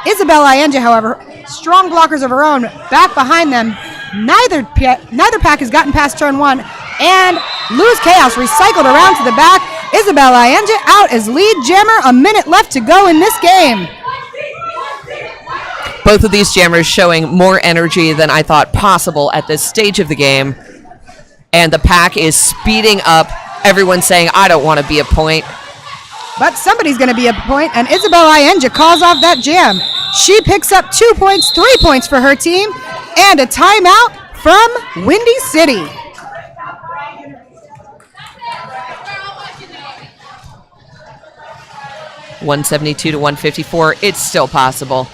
Isabel Ayenja, however, strong blockers of her own, back behind them. Neither pack has gotten past turn 1, and Luz Chaos recycled around to the back. Isabel Ayenja out as lead jammer. A minute left to go in this game. Both of these jammers showing more energy than I thought possible at this stage of the game. And the pack is speeding up. Everyone's saying, I don't want to be a point. But somebody's going to be a point, and Isabel Ayenja calls off that jam. She picks up 2 points, 3 points for her team, and a timeout from Windy City. $172 to $154. It's still possible.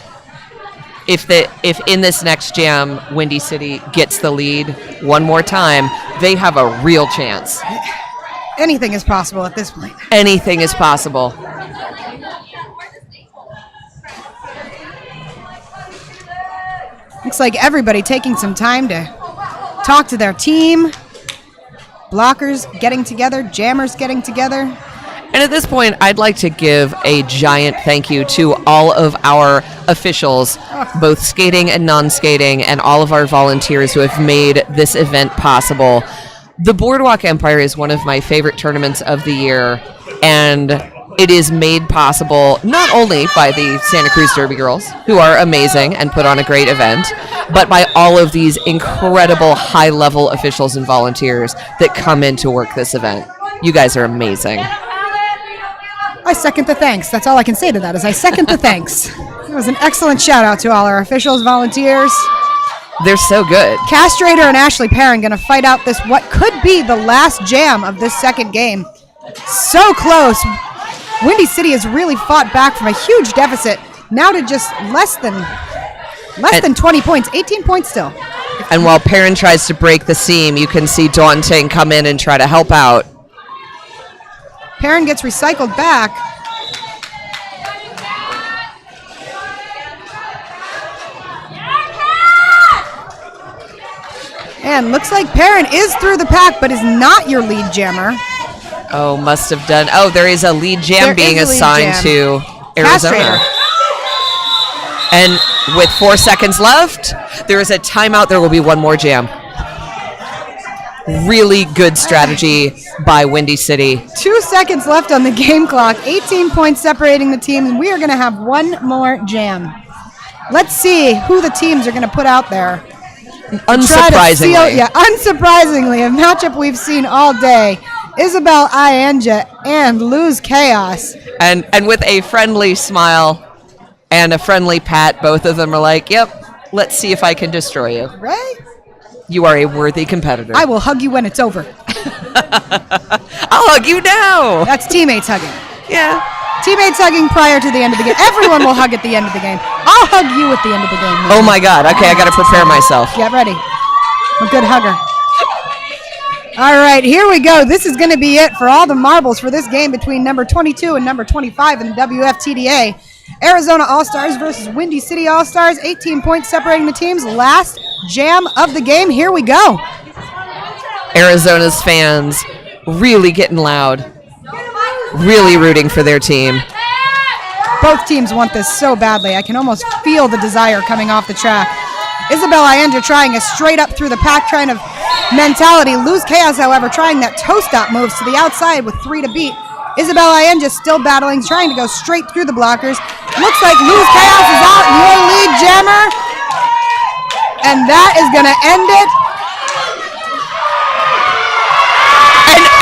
If in this next jam, Windy City gets the lead one more time, they have a real chance. Anything is possible at this point. Anything is possible. Looks like everybody taking some time to talk to their team. Blockers getting together, jammers getting together. And at this point, I'd like to give a giant thank you to all of our officials, both skating and non-skating, and all of our volunteers who have made this event possible. The Boardwalk Empire is one of my favorite tournaments of the year, and it is made possible not only by the Santa Cruz Derby Girls, who are amazing and put on a great event, but by all of these incredible high-level officials and volunteers that come in to work this event. You guys are amazing. I second the thanks. That's all I can say to that is I second the thanks. It was an excellent shout out to all our officials, volunteers. They're so good. Castrator and Ashley Perrin going to fight out this what could be the last jam of this second game. So close. Windy City has really fought back from a huge deficit now to just less than 20 points, 18 points still. And while Perrin tries to break the seam, you can see Daunting come in and try to help out. Perrin gets recycled back. And looks like Perrin is through the pack, but is not your lead jammer. Oh, must have done. Oh, there is a lead jam There being is a lead assigned jam. to Arizona. Castrator. And with 4 seconds left, there is a timeout. There will be one more jam. Really good strategy by Windy City. 2 seconds left on the game clock. 18 points separating the teams. We are going to have one more jam. Let's see who the teams are going to put out there. Unsurprisingly. Unsurprisingly, a matchup we've seen all day. Isabel Ayenja and Luz Chaos. And with a friendly smile and a friendly pat, both of them are like, yep, let's see if I can destroy you. Right? You are a worthy competitor. I will hug you when it's over. I'll hug you now. That's teammates hugging. Yeah. Teammates hugging prior to the end of the game. Everyone will hug at the end of the game. I'll hug you at the end of the game. Oh my God. Okay, I got to prepare myself. Get ready. I'm a good hugger. All right, here we go. This is going to be it for all the marbles for this game between number 22 and number 25 in the WFTDA. Arizona All-Stars versus Windy City All-Stars. 18 points separating the teams. Last jam of the game. Here we go. Arizona's fans really getting loud. Really rooting for their team. Both teams want this so badly. I can almost feel the desire coming off the track. Isabel Ayenja trying a straight up through the pack kind of mentality. Luz Chaos, however, trying that toe stop moves to the outside with 3 to beat. Isabel Allen just still battling, trying to go straight through the blockers. Looks like Luz Chaos is out in your lead, Jammer. And that is going to end it.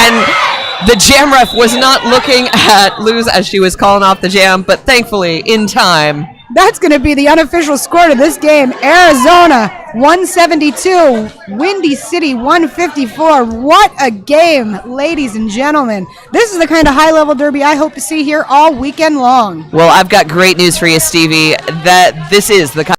And the jam ref was not looking at Luz as she was calling off the jam, but thankfully, in time. That's going to be the unofficial score to this game. Arizona 172, Windy City 154. What a game, ladies and gentlemen. This is the kind of high-level derby I hope to see here all weekend long. Well, I've got great news for you, Stevie. That this is the kind